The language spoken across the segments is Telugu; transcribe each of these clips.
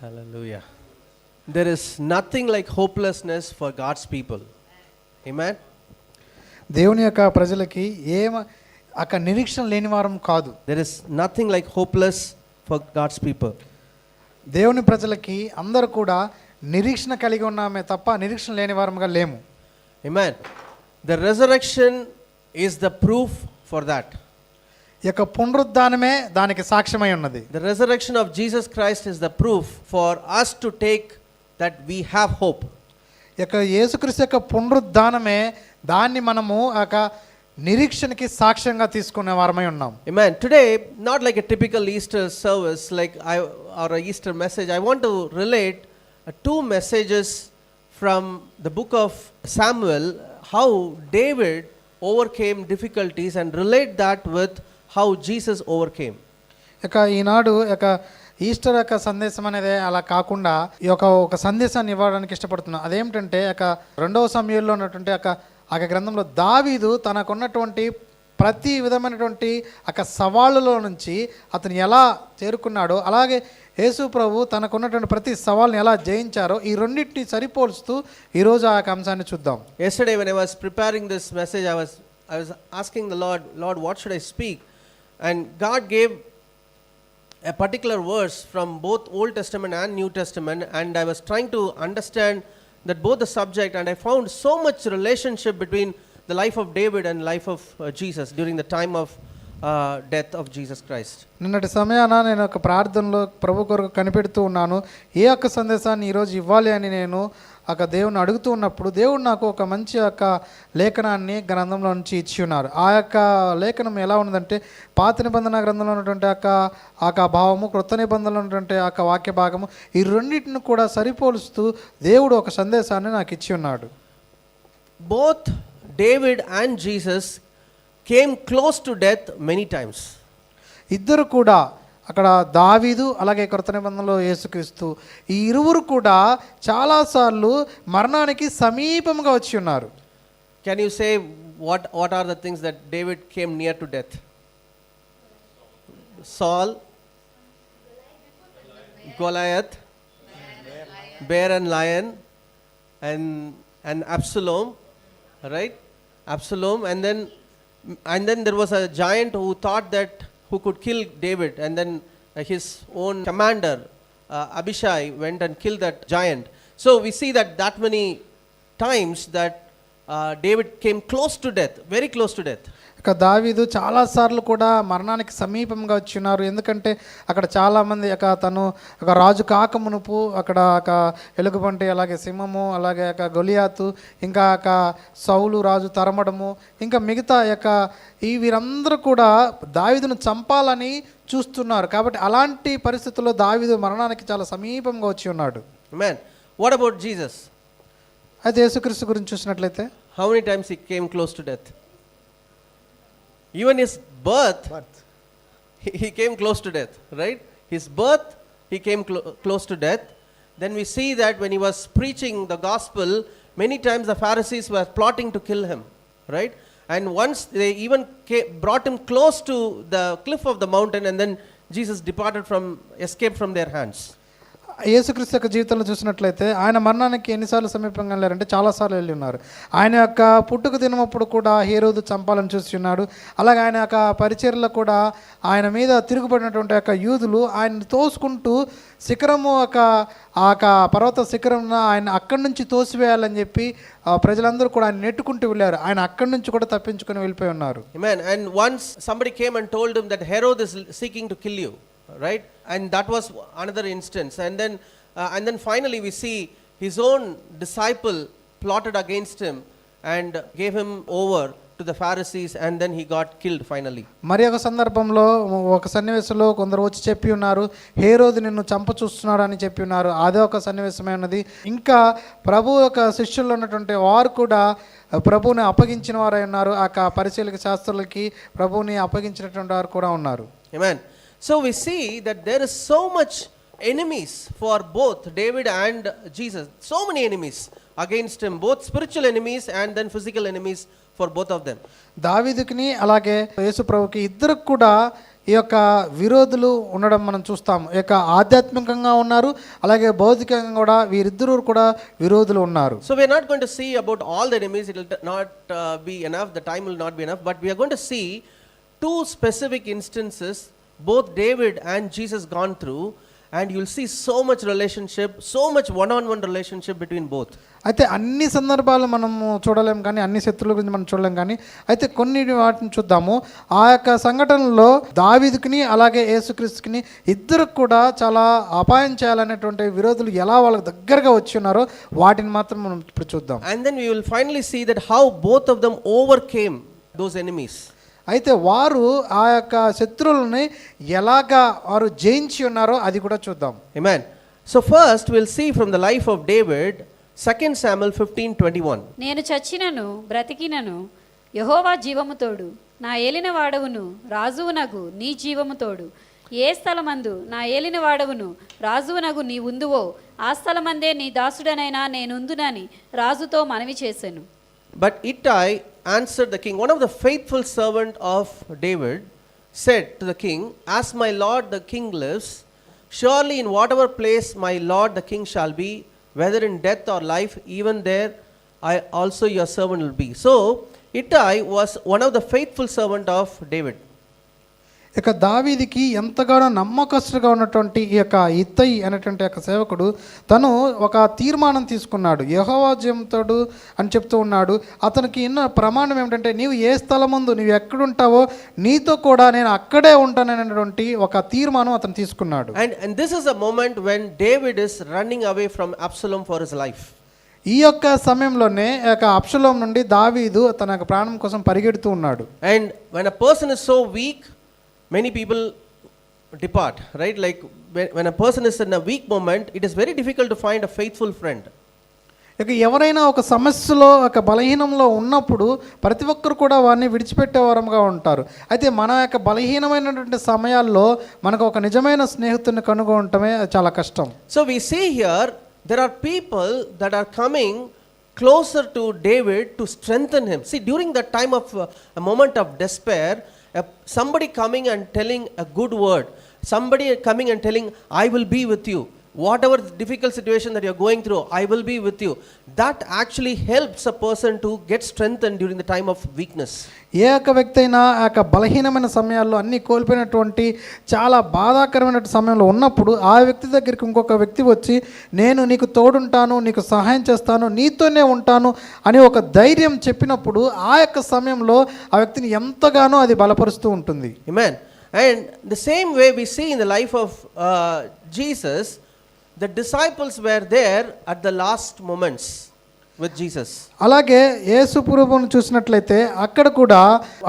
Hallelujah. There is nothing like hopelessness for God's people. Amen. దేవుని యొక్క ప్రజలకి నిరీక్షణ లేని వారం కాదు. There is nothing like hopeless for God's people. దేవుని ప్రజలకి అందరూ కూడా నిరీక్షణ కలిగి ఉన్నామే తప్ప నిరీక్షణ లేని వారంగా లేము. Amen. The resurrection is the proof for that. ఈ యొక్క పునరుద్ధానమే దానికి సాక్ష్యమై ఉన్నది. The resurrection of Jesus Christ is the proof for us to take that we have hope. ఈ యొక్క యేసుక్రీస్తు యొక్క పునరుద్ధానమే దాన్ని మనము నిరీక్షణకి సాక్ష్యంగా తీసుకునే వారమై ఉన్నాం. Amen. Today, not like a typical Easter service, or a Easter message, I want to relate two messages from the book of Samuel, how David overcame difficulties, and relate that with how Jesus overcame. Eenadu Easter యొక్క సందేశం అనేది అలా కాకుండా ఈ ఒక సందేశాన్ని ఇవ్వడానికి ఇష్టపడుతున్నాను. అదేమిటంటే రెండవ సమయంలో ఉన్నటువంటి గ్రంథంలో దావీదు తనకున్నటువంటి ప్రతి విధమైనటువంటి సవాళ్ళలో నుంచి అతను ఎలా చేరుకున్నాడో, అలాగే యేసు ప్రభు తనకున్నటువంటి ప్రతి సవాల్ని ఎలా జయించారో ఈ రెండింటిని సరిపోల్చుతూ ఈరోజు ఆ అంశాన్ని చూద్దాం. Yesterday when I was preparing this message, I was asking the Lord, what should I speak? And God gave a particular verse from both Old Testament and New Testament, and I was trying to understand that both the subject, and I found so much relationship between the life of David and life of Jesus during the time of death of Jesus Christ. నిన్నటి సమయాన నేను ప్రార్థనలో ప్రభు కొరకు కనిపెడుతూ ఉన్నాను. ఏ సందేశాన్ని ఈరోజు ఇవ్వాలి అని నేను దేవుని అడుగుతూ ఉన్నప్పుడు దేవుడు నాకు ఒక మంచి లేఖనాన్ని గ్రంథంలో నుంచి ఇచ్చి ఉన్నారు. ఆ లేఖనం ఎలా ఉన్నదంటే పాత నిబంధన గ్రంథంలో ఉన్నటువంటి భావము, క్రొత్త నిబంధనలో ఉన్నటువంటి వాక్య భాగము, ఈ రెండింటిని కూడా సరిపోలుస్తూ దేవుడు ఒక సందేశాన్ని నాకు ఇచ్చి ఉన్నాడు. Both David and Jesus came close to death many times. ఇద్దరు కూడా దావీదు అలాగే క్రొత్త నిబంధనలో యేసుక్రీస్తు, ఈ ఇరువురు కూడా చాలాసార్లు మరణానికి సమీపంగా వచ్చి ఉన్నారు. Can you say what are the things that David came near to death? Saul, Goliath, bear and lion, and Absalom, right? Absalom, and then there was a giant who thought that who could kill David, and then his own commander Abishai went and killed that giant. So we see that many times that David came close to death, very close to death. దావీదు చాలాసార్లు కూడా మరణానికి సమీపంగా వచ్చినారు. ఎందుకంటే చాలామంది తను రాజు కాకమునుపు ఎలుగుబంటి, అలాగే సింహము, అలాగే గొలియాతు, ఇంకా సౌలు రాజు తరమడము, ఇంకా మిగతా వీరందరూ కూడా దావీదును చంపాలని చూస్తున్నారు. కాబట్టి అలాంటి పరిస్థితుల్లో దావీదు మరణానికి చాలా సమీపంగా వచ్చి ఉన్నాడు. Amen. What about Jesus? అయితే యేసుక్రీస్తు గురించి చూసినట్లయితే how many times he came close to death? Even his birth. He came close to death, right? His birth, he came close to death. Then we see that when he was preaching the gospel, many times the Pharisees were plotting to kill him, right? And once they even brought him close to the cliff of the mountain, and then Jesus escaped from their hands. యేసుక్రీస్తు యొక్క జీవితంలో చూసినట్లయితే ఆయన మరణానికి ఎన్నిసార్లు సమీపంగా వెళ్ళారంటే చాలాసార్లు వెళ్ళి ఉన్నారు. ఆయన యొక్క పుట్టుక దినమప్పుడు కూడా హేరోదు చంపాలని చూసి ఉన్నాడు. అలాగే ఆయన యొక్క పరిచర్యలో కూడా ఆయన మీద తిరుగుబడినటువంటి యూదులు ఆయన తోసుకుంటూ శిఖరము పర్వత శిఖరంన ఆయన అక్కడి నుంచి తోసివేయాలని చెప్పి ప్రజలందరూ కూడా ఆయన నెట్టుకుంటూ వెళ్ళారు. ఆయన అక్కడి నుంచి కూడా తప్పించుకొని వెళ్ళిపోయి ఉన్నారు. Amen. And once somebody came and told him that Herod is seeking to kill you, right? And that was another instance. And then finally we see his own disciple plotted against him and gave him over to the Pharisees, and then he got killed finally. మరి ఒక సందర్భంలో ఒక సన్నివేశంలో కొందరు వచ్చి చెప్పి ఉన్నారు, హేరోదు నిన్ను చంప చూస్తున్నాడు అని చెప్పి ఉన్నారు. అదే ఒక సన్నివేశమే ఉన్నది. ఇంకా ప్రభు యొక్క శిష్యుల్లో ఉన్నటువంటి వారు కూడా ప్రభువుని అప్పగించిన వారై ఉన్నారు. పరిశీలక శాస్త్రులకి ప్రభువుని అప్పగించినటువంటి వారు కూడా ఉన్నారు. Amen. So we see that there is so much enemies for both David and Jesus. So many enemies against him, both spiritual enemies and then physical enemies for both of them. దావీదుకి అలాగే యేసు ప్రభుకి ఇద్దరికి కూడా ఈ యొక్క విరోధులు ఉండడం మనం చూస్తాం. ఈ యొక్క ఆధ్యాత్మికంగా ఉన్నారు, అలాగే భౌతికంగా కూడా వీరిద్దరూ కూడా విరోధులు ఉన్నారు. So we are not going to see about all the enemies. It will not be enough. The time will not be enough. But we are going to see two specific instances, both David and Jesus gone through, and you will see so much relationship, so much one-on-one relationship between both. అయితే అన్ని సందర్భాలు మనము చూడలేం కానీ, అన్ని శత్రువుల గురించి మనం చూడలేం కానీ, అయితే కొన్ని వాటిని చూద్దాము. ఆ యొక్క సంఘటనలో దావీదుకిని అలాగే యేసుక్రీస్తుకిని ఇద్దరికి కూడా చాలా అపాయం చేయాలనేటువంటి విరోధులు ఎలా వాళ్ళకి దగ్గరగా వచ్చి ఉన్నారో వాటిని మాత్రం మనం ఇప్పుడు చూద్దాం. And then we will finally see that how both of them overcame those enemies. అయితే వారు ఆ యొక్క శత్రువులని ఎలాగా వారు జయించి ఉన్నారో అది కూడా చూద్దాం. Amen. So first we'll see from the life of David, 2 Samuel 15:21. నేను చచ్చినను బ్రతికినను యెహోవా జీవము తోడు, నా ఏలిన వాడవును రాజువునగు నీ జీవము తోడు. ఏ స్థలమందు నా ఏలిన వాడవును రాజువునగు నీ ఉందువో ఆ స్థలమందే నీ దాసుడనైనా నేనుందునని రాజుతో మనవి చేసెను. But Ittai answered the king, one of the faithful servant of David said to the king, as my lord the king lives, surely in whatever place my lord the king shall be, whether in death or life, even there I also your servant will be. So Ittai was one of the faithful servant of David. ఇక దావీదికి ఎంతగానో నమ్మకస్తుగా ఉన్నటువంటి ఈ యొక్క ఇత్తయి అనేటువంటి యొక్క సేవకుడు తను ఒక తీర్మానం తీసుకున్నాడు. యెహోవా జీవంతోడు అని చెప్తూ ఉన్నాడు. అతనికి ఉన్న ప్రమాణం ఏమిటంటే, నీవు ఏ స్థలం ముందు నీవు ఎక్కడుంటావో నీతో కూడా నేను అక్కడే ఉంటాననేటువంటి ఒక తీర్మానం అతను తీసుకున్నాడు. And this is a moment when David is running away from Absalom for his life. ఈ యొక్క సమయంలోనే యొక్క అబ్షలోం నుండి దావీదు తన యొక్క ప్రాణం కోసం పరిగెడుతూ ఉన్నాడు. And when a person is so weak, many people depart, right? Like when a person is in a weak moment, it is very difficult to find a faithful friend. ఇక ఎవరైనా ఒక సమస్యలో ఒక బలహీనంలో ఉన్నప్పుడు ప్రతి ఒక్కరు కూడా వారిని విడిచిపెట్టేవారంగా ఉంటారు. అయితే మన యొక్క బలహీనమైనటువంటి సమయాల్లో మనకు ఒక నిజమైన స్నేహితుడిని కనుగొనటమే చాలా కష్టం. So we see here there are people that are coming closer to David to strengthen him. See, during that time of a moment of despair, somebody coming and telling a good word, somebody coming and telling, I will be with you, whatever difficult situation that you're going through, I will be with you, that actually helps a person to get strengthened during the time of weakness. ఏ ఒక్క వ్యక్తి అయినా ఆ యొక్క బలహీనమైన సమయాల్లో అన్నీ కోల్పోయినటువంటి చాలా బాధాకరమైన సమయంలో ఉన్నప్పుడు ఆ వ్యక్తి దగ్గరికి ఇంకొక వ్యక్తి వచ్చి, నేను నీకు తోడుంటాను, నీకు సహాయం చేస్తాను, నీతోనే ఉంటాను అని ఒక ధైర్యం చెప్పినప్పుడు ఆ యొక్క సమయంలో ఆ వ్యక్తిని ఎంతగానో అది బలపరుస్తూ ఉంటుంది. Amen. And the same way we see in the life of Jesus, the disciples were there at the last moments with Jesus. అలాగే యేసు ప్రభువును చూసినట్లయితే అక్కడ కూడా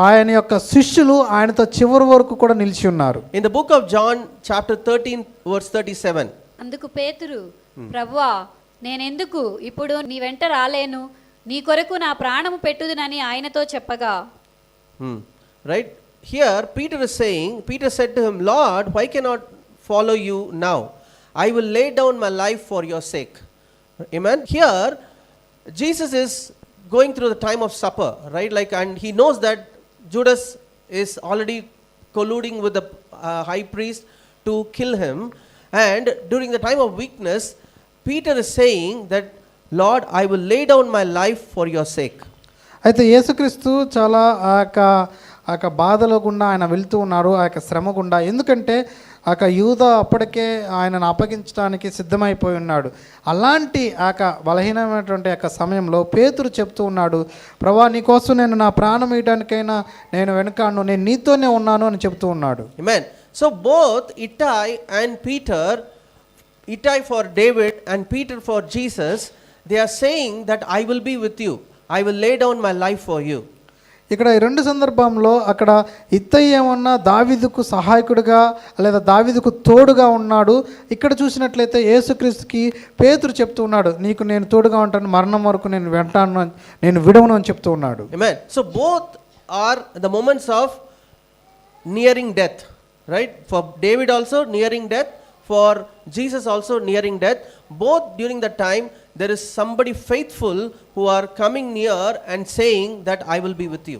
ఆయన యొక్క శిష్యులు ఆయనతో చివరి వరకు కూడా నిలిచి ఉన్నారు. In the book of John chapter 13 verse 37. అందుకు పేతురు, ప్రభువా నేనెందుకు ఇప్పుడు నీ వెంట రాలేను, నీ కొరకు నా ప్రాణము పెట్టుదునని ఆయనతో చెప్పగా. Right? Here Peter said to him, Lord, why cannot follow you now? I will lay down my life for your sake. Amen. Here Jesus is going through the time of supper, right? Like, and he knows that Judas is already colluding with the high priest to kill him. And during the time of weakness, Peter is saying that, Lord, I will lay down my life for your sake. అయితే యేసుక్రీస్తు చాలా ఆ యొక్క బాధలో గుండా ఆయన వెళ్తూ ఉన్నారు, ఆ యొక్క శ్రమ గుండా. ఎందుకంటే ఆ యొక్క యూదా అప్పటికే ఆయనను అప్పగించడానికి సిద్ధమైపోయి ఉన్నాడు. అలాంటి ఆ యొక్క బలహీనమైనటువంటి యొక్క సమయంలో పేతురు చెప్తూ ఉన్నాడు, ప్రభా నీ కోసం నేను నా ప్రాణం ఇవ్వడానికైనా నేను వెనుకాను, నేను నీతోనే ఉన్నాను అని చెప్తూ ఉన్నాడు. Amen. So both Ittai and Peter, Ittai for David and Peter for Jesus, they are saying that I will be with you. I will lay down my life for you. ఇక్కడ ఈ రెండు సందర్భంలో అక్కడ ఇత్తయి ఏమన్నా దావీదుకు సహాయకుడిగా లేదా దావీదుకు తోడుగా ఉన్నాడు. ఇక్కడ చూసినట్లయితే యేసుక్రీస్తుకి పేతురు చెప్తూ ఉన్నాడు, నీకు నేను తోడుగా ఉంటాను, మరణం వరకు నేను వెంటాను, నేను విడవను అని చెప్తూ ఉన్నాడు. Amen. So both are the moments of nearing death, right? For David also nearing death, for Jesus also nearing death. Both during that time there is somebody faithful who are coming near and saying that I will be with you.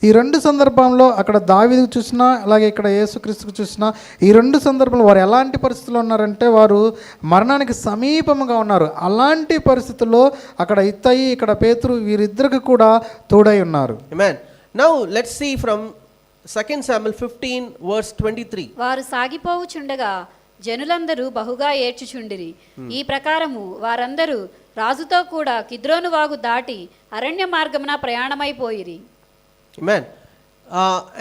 ఈ రెండు సందర్భంలో అక్కడ దావీదుకు చూసినా అలాగే ఇక్కడ యేసుక్రీస్తుకు చూసినా ఈ రెండు సందర్భంలో వారు ఎలాంటి పరిస్థితుల్లో ఉన్నారంటే వారు మరణానికి సమీపంగా ఉన్నారు. అలాంటి పరిస్థితుల్లో అక్కడ ఇత్తయి ఇక్కడ పేతురు వీరిద్దరికి కూడా తోడై ఉన్నారు. Amen. Now let's see from 2 Samuel 15 verse 23. వారు సాగిపోవుచుండగా జనులందరూ బహుగా ఏడ్చుచుండిరి. ఈ ప్రకారము వారందరూ రాజుతో కూడా కిద్రోను వాగు దాటి అరణ్య మార్గమున ప్రయాణమైపోయిరి. Amen.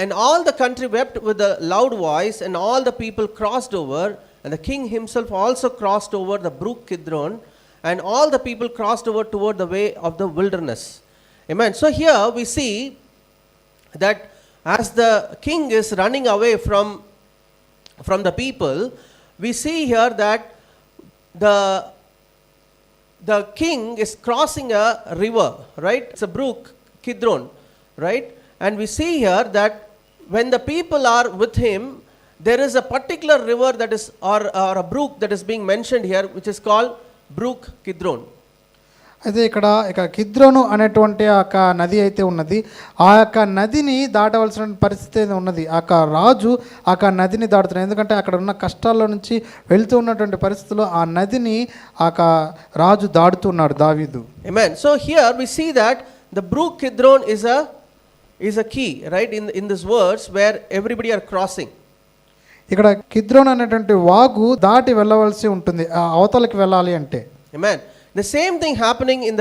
And all the country wept with a loud voice, and all the people crossed over, and the king himself also crossed over the brook Kidron, and all the people crossed over toward the way of the wilderness. Amen. So here we see that as the king is running away from the people, we see here that the king is crossing a river, right? It's a brook, Kidron, right? And we see here that when the people are with him, there is a particular river that is, or a brook that is being mentioned here, which is called brook Kidron. అయితే ఇక కిద్రోను అనేటువంటి ఆ యొక్క నది అయితే ఉన్నది. ఆ యొక్క నదిని దాటవలసిన పరిస్థితి అయితే ఉన్నది. ఆ యొక్క రాజు ఆ యొక్క నదిని దాటుతున్నాడు. ఎందుకంటే అక్కడ ఉన్న కష్టాల్లో నుంచి వెళ్తూ ఉన్నటువంటి పరిస్థితుల్లో ఆ నదిని ఆ యొక్క రాజు దాటుతున్నాడు దావీదు. Amen. So here we see that the brook Kidron is a key, right, in this verse where everybody are crossing. ఇక్కడ కిద్రోన్ అనేటువంటి వాగు దాటి వెళ్ళవలసి ఉంటుంది ఆ అవతలకి వెళ్ళాలి అంటే. Amen. The same thing happening in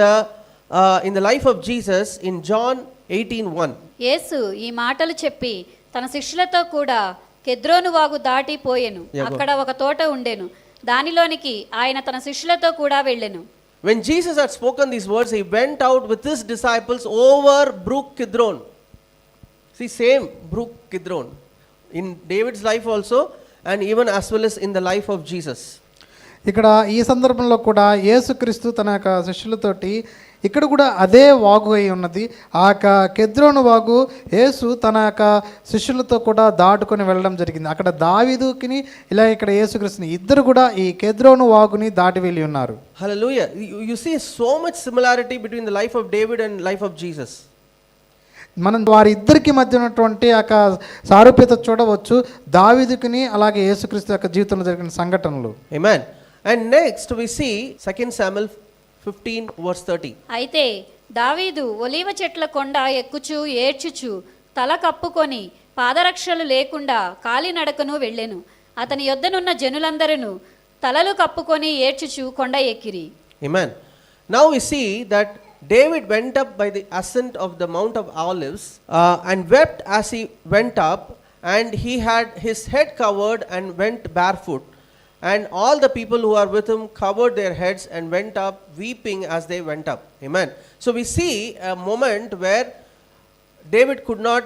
the life of Jesus in John 18:1. యేసు ఈ మాటలు చెప్పి తన శిష్యులతో కూడా కెద్రోను వాగు దాటి పోయెను. అక్కడ ఒక తోట ఉండెను, దానిలోనికి ఆయన తన శిష్యులతో కూడా వెళ్ళెను. When Jesus had spoken these words, he went out with his disciples over brook Kidron. See, same brook Kidron in David's life also, and even as well as in the life of Jesus. ఇక్కడ ఈ సందర్భంలో కూడా యేసుక్రీస్తు తన యొక్క శిష్యులతోటి ఇక్కడ కూడా అదే వాగు అయి ఉన్నది. ఆ యొక్క కెద్రోను వాగు యేసు తన యొక్క శిష్యులతో కూడా దాటుకొని వెళ్ళడం జరిగింది. అక్కడ దావీదుకిని ఇలా ఇక్కడ యేసుక్రీస్తుని ఇద్దరు కూడా ఈ కెద్రోను వాగుని దాటి వెళ్ళి ఉన్నారు. Hallelujah. You see so much similarity between the life of David and life of Jesus. మనం వారిద్దరికి మధ్య ఉన్నటువంటి యొక్క సారూప్యత చూడవచ్చు దావీదుకిని అలాగే యేసుక్రీస్తు యొక్క జీవితంలో జరిగిన సంఘటనలు. Amen. And next we see 2 Samuel 15 verse 30. అయితే దావీదు ఒలీవ చెట్ల కొండ ఎక్కుచు ఏడ్చుచు తల కప్పుకొని పాదరక్షలు లేకుండా కాలినడకను వెళ్ళెను. అతని యొద్దనున్న జనులందరూ తలలు కప్పుకొని ఏడ్చుచు కొండ ఎక్కిరి. Amen. Now we see that David went up by the ascent of the Mount of Olives and wept as he went up, and he had his head covered and went barefoot. And all the people who are with him covered their heads and went up weeping as they went up. Amen. So we see a moment where David could not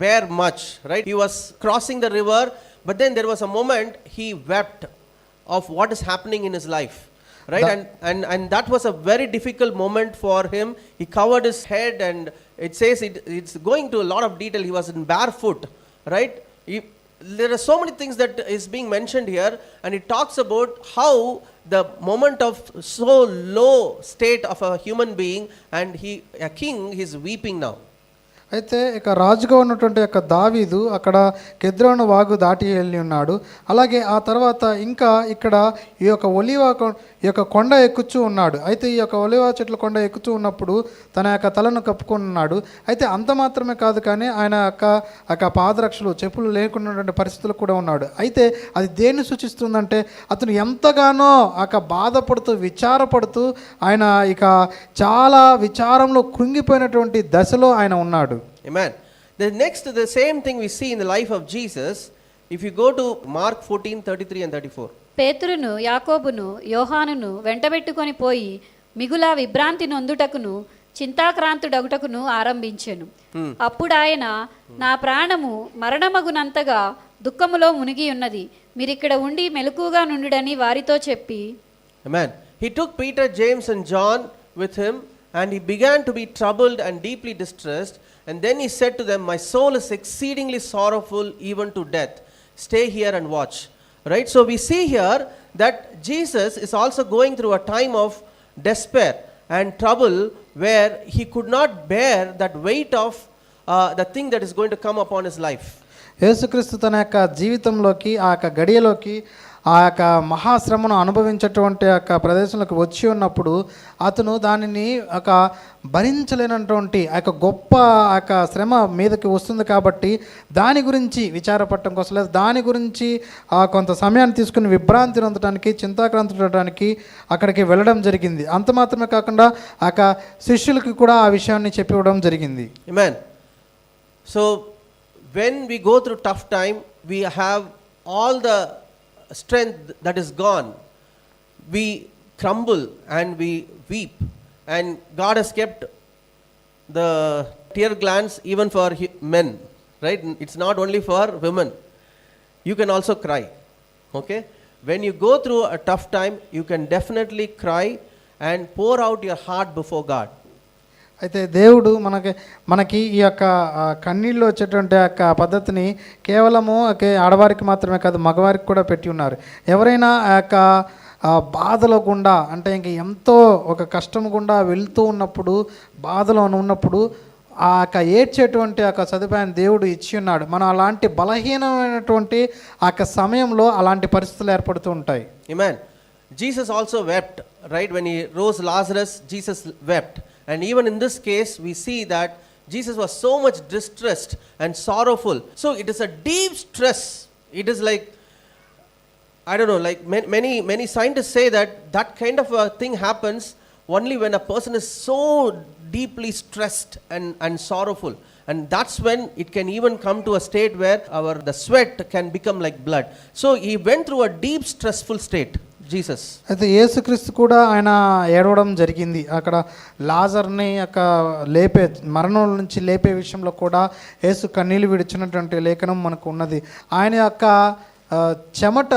bear much, right? He was crossing the river, but then there was a moment he wept of what is happening in his life, right? And that was a very difficult moment for him. He covered his head, and it says it's going to a lot of detail. He was in barefoot, right? There are so many things that is being mentioned here, and it talks about how the moment of so low state of a human being, and a king, is weeping now. అయితే ఇక రాజుగా ఉన్నటువంటి యొక్క దావీదు అక్కడ కెద్రోను వాగు దాటి వెళ్ళి ఉన్నాడు. అలాగే ఆ తర్వాత ఇంకా ఇక్కడ ఈ యొక్క కొండ ఎక్కుచూ ఉన్నాడు. అయితే ఈ యొక్క ఒలివ చెట్ల కొండ ఎక్కుతూ ఉన్నప్పుడు తన యొక్క తలను కప్పుకొని ఉన్నాడు. అయితే అంత మాత్రమే కాదు, కానీ ఆయన యొక్క పాదరక్షలు చెప్పులు లేకున్నటువంటి పరిస్థితులు కూడా ఉన్నాడు. అయితే అది దేన్ని సూచిస్తుందంటే అతను ఎంతగానో బాధపడుతూ విచారపడుతూ ఆయన ఇక చాలా విచారంలో కృంగిపోయినటువంటి దశలో ఆయన ఉన్నాడు. Amen. The same thing we see in the life of Jesus. If you go to Mark 14:33 and 34. పేతురును యాకోబును యోహానును వెంటబెట్టుకొని పోయి మిగుల విభ్రాంతి నొందుటకును చింతాక్రాంతుడగుటకును ఆరంభించెను. అప్పుడు ఆయన, నా ప్రాణము మరణమగునంతగా దుఃఖములో మునిగి ఉన్నది, మీరిక్కడ ఉండి మెలకుగా నుండుడని వారితో చెప్పి. Amen. He took Peter, James and John with him, and he began to be troubled and deeply distressed. And then he said to them, my soul is exceedingly sorrowful even to death. Stay here and watch. Right? So we see here that Jesus is also going through a time of despair and trouble where he could not bear that weight of the thing that is going to come upon his life. యేసుక్రీస్తు తన యొక్క జీవితంలోకి ఆ యొక్క గడియలోకి ఆ యొక్క మహాశ్రమను అనుభవించేటువంటి యొక్క ప్రదేశంలోకి వచ్చి ఉన్నప్పుడు అతను దానిని ఒక భరించలేనటువంటి ఆ యొక్క గొప్ప ఆ యొక్క శ్రమ మీదకి వస్తుంది కాబట్టి దాని గురించి విచారపడటం కోసం లేదా దాని గురించి కొంత సమయాన్ని తీసుకుని విభ్రాంతి పొందడానికి చింతాక్రాంతి అక్కడికి వెళ్ళడం జరిగింది. అంత మాత్రమే కాకుండా ఆ యొక్క శిష్యులకి కూడా ఆ విషయాన్ని చెప్పివ్వడం జరిగింది. Amen. So when we go through tough time, we have all the strength that is gone. We crumble and we weep, and God has kept the tear glands even for men, right? It's not only for women. You can also cry. Okay, when you go through a tough time, you can definitely cry and pour out your heart before God. అయితే దేవుడు మనకి ఈ యొక్క కన్నీళ్ళు వచ్చేటువంటి యొక్క పద్ధతిని కేవలము ఆడవారికి మాత్రమే కాదు మగవారికి కూడా పెట్టి ఉన్నారు. ఎవరైనా ఆ యొక్క బాధలో గుండా అంటే ఇంక ఎంతో ఒక కష్టం గుండా వెళ్తూ ఉన్నప్పుడు బాధలో ఉన్నప్పుడు ఆ యొక్క ఏడ్చేటువంటి యొక్క సదుపాయాన్ని దేవుడు ఇచ్చి ఉన్నాడు. మనం అలాంటి బలహీనమైనటువంటి ఆ యొక్క సమయంలో అలాంటి పరిస్థితులు ఏర్పడుతూ ఉంటాయి. Amen. Jesus also wept, right? When he rose Lazarus, Jesus wept. And even in this case, we see that Jesus was so much distressed and sorrowful. So it is a deep stress. It is like, I don't know, like many scientists say that kind of a thing happens only when a person is so deeply stressed and sorrowful. And that's when it can even come to a state where the sweat can become like blood. So he went through a deep stressful state. Jesus అయితే యేసుక్రీస్తు కూడా ఆయన ఏడవడం జరిగింది. అక్కడ లాజర్ని మరణం నుంచి లేపే విషయంలో కూడా యేసు కన్నీళ్ళు విడిచినటువంటి లేఖనం మనకు ఉన్నది. ఆయన యొక్క చెమట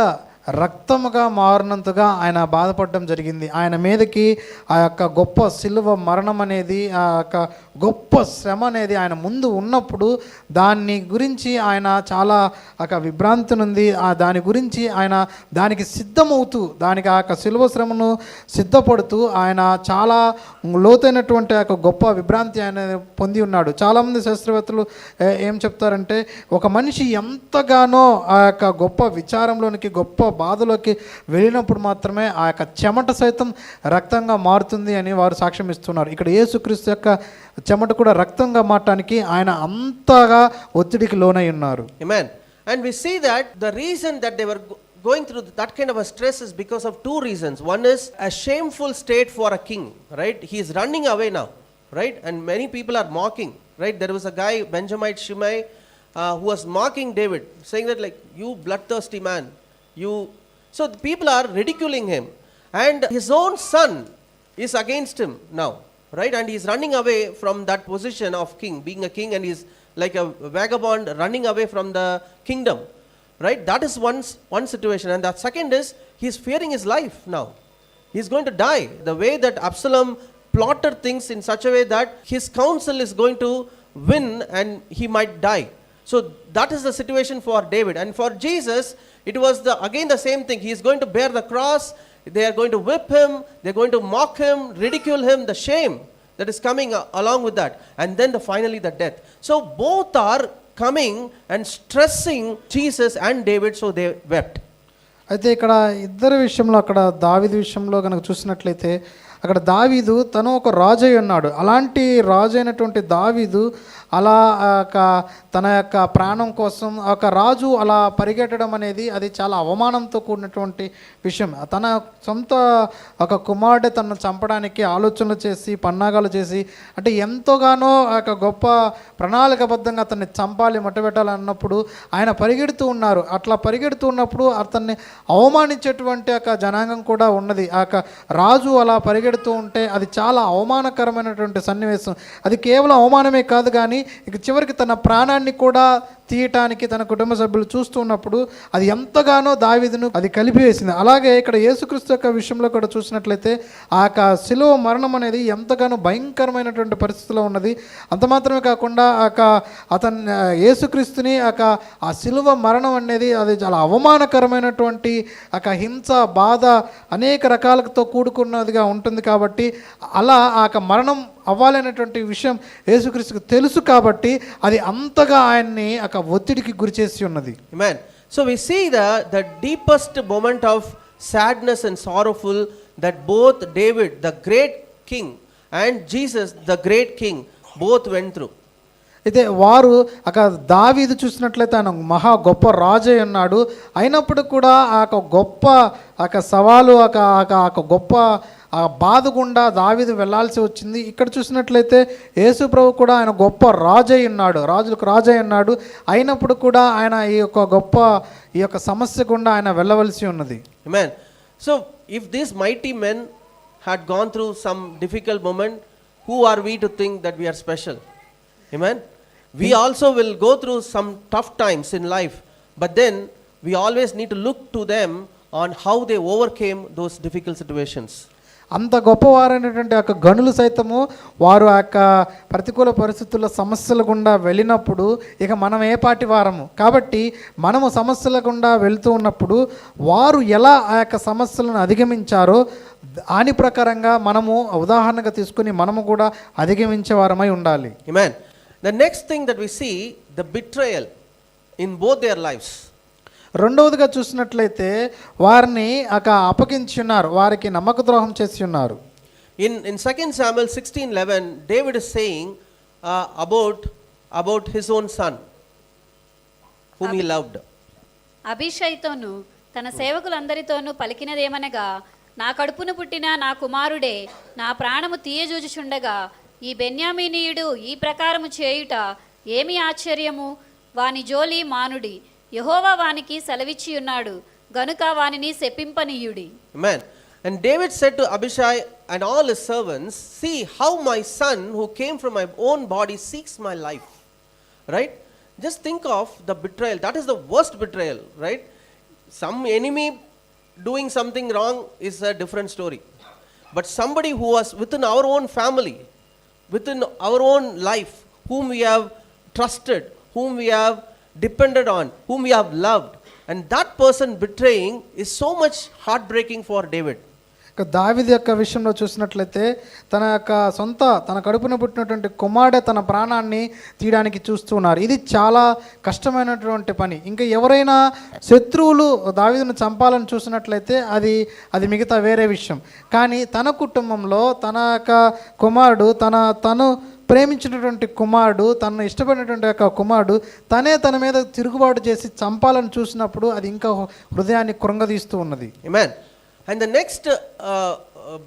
రక్తముగా మారినంతగా ఆయన బాధపడడం జరిగింది. ఆయన మీదకి ఆ యొక్క గొప్ప సిలువ మరణం అనేది ఆ యొక్క గొప్ప శ్రమ అనేది ఆయన ముందు ఉన్నప్పుడు దాన్ని గురించి ఆయన చాలా విభ్రాంతి నుండి దాని గురించి ఆయన దానికి సిద్ధమవుతూ దానికి ఆ యొక్క సిలువ శ్రమను సిద్ధపడుతూ ఆయన చాలా లోతైనటువంటి ఆ యొక్క గొప్ప విభ్రాంతి ఆయన పొంది ఉన్నాడు. చాలామంది శాస్త్రవేత్తలు ఏం చెప్తారంటే ఒక మనిషి ఎంతగానో ఆ యొక్క గొప్ప విచారంలోనికి గొప్ప బాధలోకి వెళ్ళినప్పుడు మాత్రమే ఆ యొక్క చెమట సైతం రక్తంగా మారుతుంది అని వారు సాక్ష్యం ఇస్తున్నారు. ఇక్కడ యేసుక్రీస్తు యొక్క చెమట కూడా రక్తంగా మారటానికి ఆయన అంతగా ఒత్తిడికి లోనై ఉన్నారు. Amen. And we see that the reason that they were going through that kind of a stress is because of two reasons. One is a shameful state for a king, right? He is running away now, right? And many people are mocking, right? There was a guy, Benjamite Shimei, who was mocking David, saying that like, you bloodthirsty man. So the people are ridiculing him, and his own son is against him now, right? And he's running away from that position of king, being a king, and he's like a vagabond running away from the kingdom, right? That is one situation. And the second is he's fearing his life now. He's going to die. The way that Absalom plotted things in such a way that his counsel is going to win and he might die. So that is the situation for David. And for Jesus, it was again the same thing. He is going to bear the cross. They are going to whip him. They are going to mock him, ridicule him, the shame that is coming along with that. And then finally the death. So both are coming and stressing Jesus and David, so they wept. అయితే ఇక్కడ ఇద్దరి విషయంలో అక్కడ దావీదు విషయంలో కనుక చూసినట్లయితే అక్కడ దావీదు తను ఒక రాజు అయి ఉన్నాడు. అలాంటి రాజు అయినటువంటి దావీదు అలా తన యొక్క ప్రాణం కోసం ఒక రాజు అలా పరిగెట్టడం అనేది అది చాలా అవమానంతో కూడినటువంటి విషయం. తన సొంత ఒక కుమారుడు తనను చంపడానికి ఆలోచనలు చేసి పన్నాగాలు చేసి అంటే ఎంతోగానో ఒక గొప్ప ప్రణాళికబద్ధంగా అతన్ని చంపాలి మట్టుబెట్టాలి అన్నప్పుడు ఆయన పరిగెడుతూ ఉన్నారు. అట్లా పరిగెడుతూ ఉన్నప్పుడు అతన్ని అవమానించేటువంటి ఒక జనాంగం కూడా ఉన్నది. ఆ యొక్క రాజు అలా పరిగెడుతూ ఉంటే అది చాలా అవమానకరమైనటువంటి సన్నివేశం. అది కేవలం అవమానమే కాదు కానీ ఇక చివరికి తన ప్రాణాన్ని కూడా తీయటానికి తన కుటుంబ సభ్యులు చూస్తూ ఉన్నప్పుడు అది ఎంతగానో దావీదును అది కలిపివేసింది. అలాగే ఇక్కడ యేసుక్రీస్తు యొక్క విషయంలో కూడా చూసినట్లయితే ఆ యొక్క శిలువ మరణం అనేది ఎంతగానో భయంకరమైనటువంటి పరిస్థితిలో ఉన్నది. అంత మాత్రమే కాకుండా అతను యేసుక్రీస్తుని ఆ శిలువ మరణం అనేది అది చాలా అవమానకరమైనటువంటి హింస బాధ అనేక రకాలతో కూడుకున్నదిగా ఉంటుంది. కాబట్టి అలా ఆ మరణం అవ్వాలనేటువంటి విషయం యేసుక్రీస్తుకు తెలుసు కాబట్టి అది అంతగా ఆయన్ని ఒక ఒత్తిడికి గురి చేసి ఉన్నది. Amen. So we see the deepest moment of sadness and sorrowful that both David, the great king, and Jesus, the great king, both went through. అయితే వారు ఒక దావీదు చూసినట్లయితే ఆయన మహా గొప్ప రాజు అయి ఉన్నాడు. అయినప్పుడు కూడా ఆ యొక్క గొప్ప ఒక సవాలు ఒక గొప్ప బాధ గుండా దావీదు వెళ్ళాల్సి వచ్చింది. ఇక్కడ చూసినట్లయితే యేసు ప్రభు కూడా ఆయన గొప్ప రాజు అయి ఉన్నాడు, రాజులకు రాజు అయి ఉన్నాడు. అయినప్పుడు కూడా ఆయన ఈ యొక్క సమస్య గుండా ఆయన వెళ్ళవలసి ఉన్నది. Amen. So if these mighty men had gone through some difficult moment, who are we to think that we are special? Amen. We also will go through some tough times in life, but then we always need to look to them on how they overcame those difficult situations. అంత గొప్పవారైనటువంటి యొక్క గనులు సైతము వారు ఆ యొక్క ప్రతికూల పరిస్థితుల్లో సమస్యల గుండా వెళ్ళినప్పుడు ఇక మనం ఏ పాటి వారము కాబట్టి మనము సమస్యల గుండా వెళ్తూ ఉన్నప్పుడు వారు ఎలా ఆ యొక్క సమస్యలను అధిగమించారో దాని ప్రకారంగా మనము ఉదాహరణగా తీసుకుని మనము కూడా అధిగమించే వారమై ఉండాలి. Amen. The next thing that we see, the betrayal in both their lives. రెండవదిగా చూసినట్లయితే వారిని అప్పగించి ఉన్నారు, వారికి నమ్మక ద్రోహం చేసి ఉన్నారు. In 2 Samuel 16:11, David is saying about his own son whom he loved. అభిషైతోను తన సేవకులందరితోనూ పలికినదేమనగా, నా కడుపున పుట్టిన నా కుమారుడే నా ప్రాణము తీయజూచుచుండగా ఈ బెన్యామీనీయుడు ఈ ప్రకారము చేయుట ఏమి ఆశ్చర్యము, వాని జోలి మానుడి, యెహోవా వానికి సెలవిచ్చి ఉన్నాడు గనుక వానిని శపింపనీయుడి. Amen. And David said to Abishai and all his servants, see how my son who came from my own body seeks my life. Right? Just think of the betrayal. That is the worst betrayal, right? Some enemy doing something wrong is a different story. But somebody who was within our own family, within our own life, whom we have trusted, whom we have depended on, whom we have loved, and that person betraying is so much heartbreaking for David. దావీదు యొక్క విషయంలో చూసినట్లయితే తన కడుపున పుట్టినటువంటి కుమారుడే తన ప్రాణాన్ని తీయడానికి చూస్తున్నారు. ఇది చాలా కష్టమైనటువంటి పని. ఇంకా ఎవరైనా శత్రువులు దావీదును చంపాలని చూసినట్లయితే అది మిగతా వేరే విషయం. కానీ తన కుటుంబంలో తన యొక్క కుమారుడు తను ప్రేమించినటువంటి కుమారుడు, తను ఇష్టపడినటువంటి యొక్క కుమారుడు తన మీద తిరుగుబాటు చేసి చంపాలని చూసినప్పుడు అది ఇంకా హృదయాన్ని కృంగదీస్తూ ఉన్నది. Amen. And the next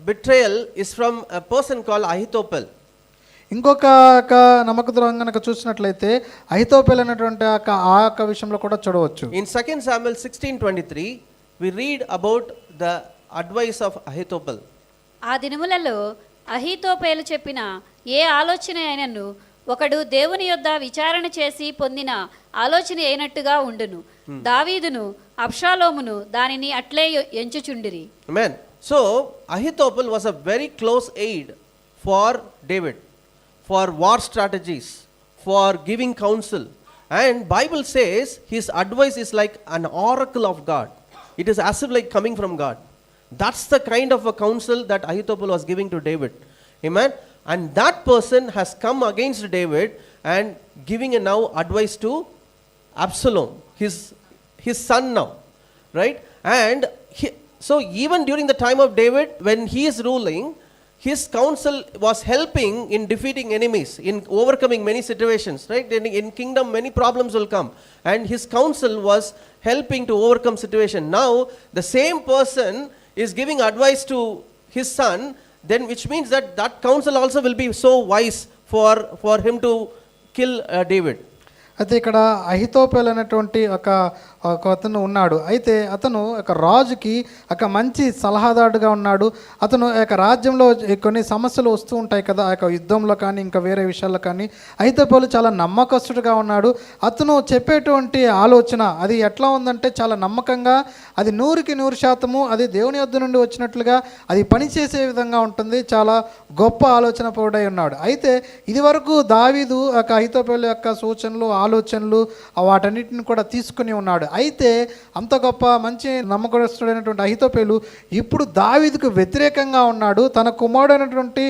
betrayal is from a person called Ahithophel. ఇంకొక నమ్మక ద్రోహం కనుక చూసినట్లయితే అహితోపెల్ అనేటువంటి ఆ విషయంలో కూడా చూడవచ్చు. In 2 Samuel 16:23 we read about the advice of Ahithophel. ఆ దినములలో అహీతోపేలు చెప్పిన ఏ ఆలోచన అయినను ఒకడు దేవుని యొద్ద విచారణ చేసి పొందిన ఆలోచన అయినట్టుగా ఉండును. దావీదును అబ్షాలోమును దానిని అట్లే ఎంచుచుండిరి. Amen. So Ahithophel was a very close aid for David, for war strategies, for giving counsel, and Bible says his advice is like an oracle of God. It is as if like coming from God. That's the kind of a counsel that Ahithophel was giving to David. Amen. And that person has come against David and giving a now advice to Absalom, his son now, right? And so even during the time of David, when he is ruling, his counsel was helping in defeating enemies, in overcoming many situations, right? In kingdom many problems will come, and his counsel was helping to overcome situation. Now the same person is giving advice to his son, then which means that counsel also will be so wise for him to kill David. అయితే ఇక్కడ అహితోపెల్ అనేటువంటి ఒక అతను ఉన్నాడు. అయితే అతను ఒక రాజుకి ఒక మంచి సలహాదారుడుగా ఉన్నాడు. అతను యొక్క రాజ్యంలో కొన్ని సమస్యలు వస్తూ ఉంటాయి కదా, ఆ యొక్క యుద్ధంలో కానీ ఇంకా వేరే విషయాల్లో కానీ. అహితోపెలు చాలా నమ్మకస్తుడిగా ఉన్నాడు. అతను చెప్పేటువంటి ఆలోచన అది ఎట్లా ఉందంటే చాలా నమ్మకంగా, అది 100% అది దేవుని యొద్ద నుండి వచ్చినట్లుగా అది పనిచేసే విధంగా ఉంటుంది. చాలా గొప్ప ఆలోచన పరుడై ఉన్నాడు. అయితే ఇది వరకు దావీదు ఒక అహితోపెలు యొక్క సూచనలు ఆలోచనలు వాటన్నిటిని కూడా తీసుకుని ఉన్నాడు. అయితే అంత గొప్ప మంచి నమ్మకస్తుడైనటువంటి అహీతోపెలు ఇప్పుడు దావీదుకు వ్యతిరేకంగా ఉన్నాడు. తన కుమారుడైనటువంటి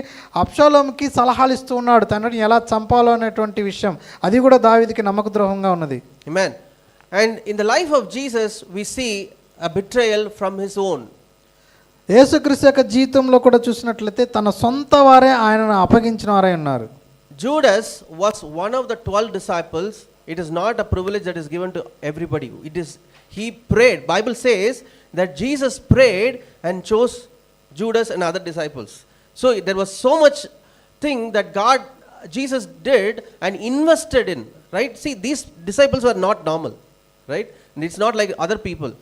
అబ్షాలోముకి సలహాలు ఇస్తూ ఉన్నాడు తండ్రిని ఎలా చంపాలో అనేటువంటి విషయం. అది కూడా దావీదుకి నమ్మక ద్రోహంగా ఉన్నది. Amen. And in the life of Jesus we see a betrayal from his own. యేసుక్రీస్తు యొక్క జీవితంలో కూడా చూసినట్లయితే తన సొంత వారే ఆయనను అప్పగించిన వారే ఉన్నారు. Judas was one of the 12 disciples. It is not a privilege that is given to everybody. He prayed. Bible says that Jesus prayed and chose Judas and other disciples. So there was so much thing that Jesus did and invested in, right? See, these disciples were not normal, right? And it's not like other people.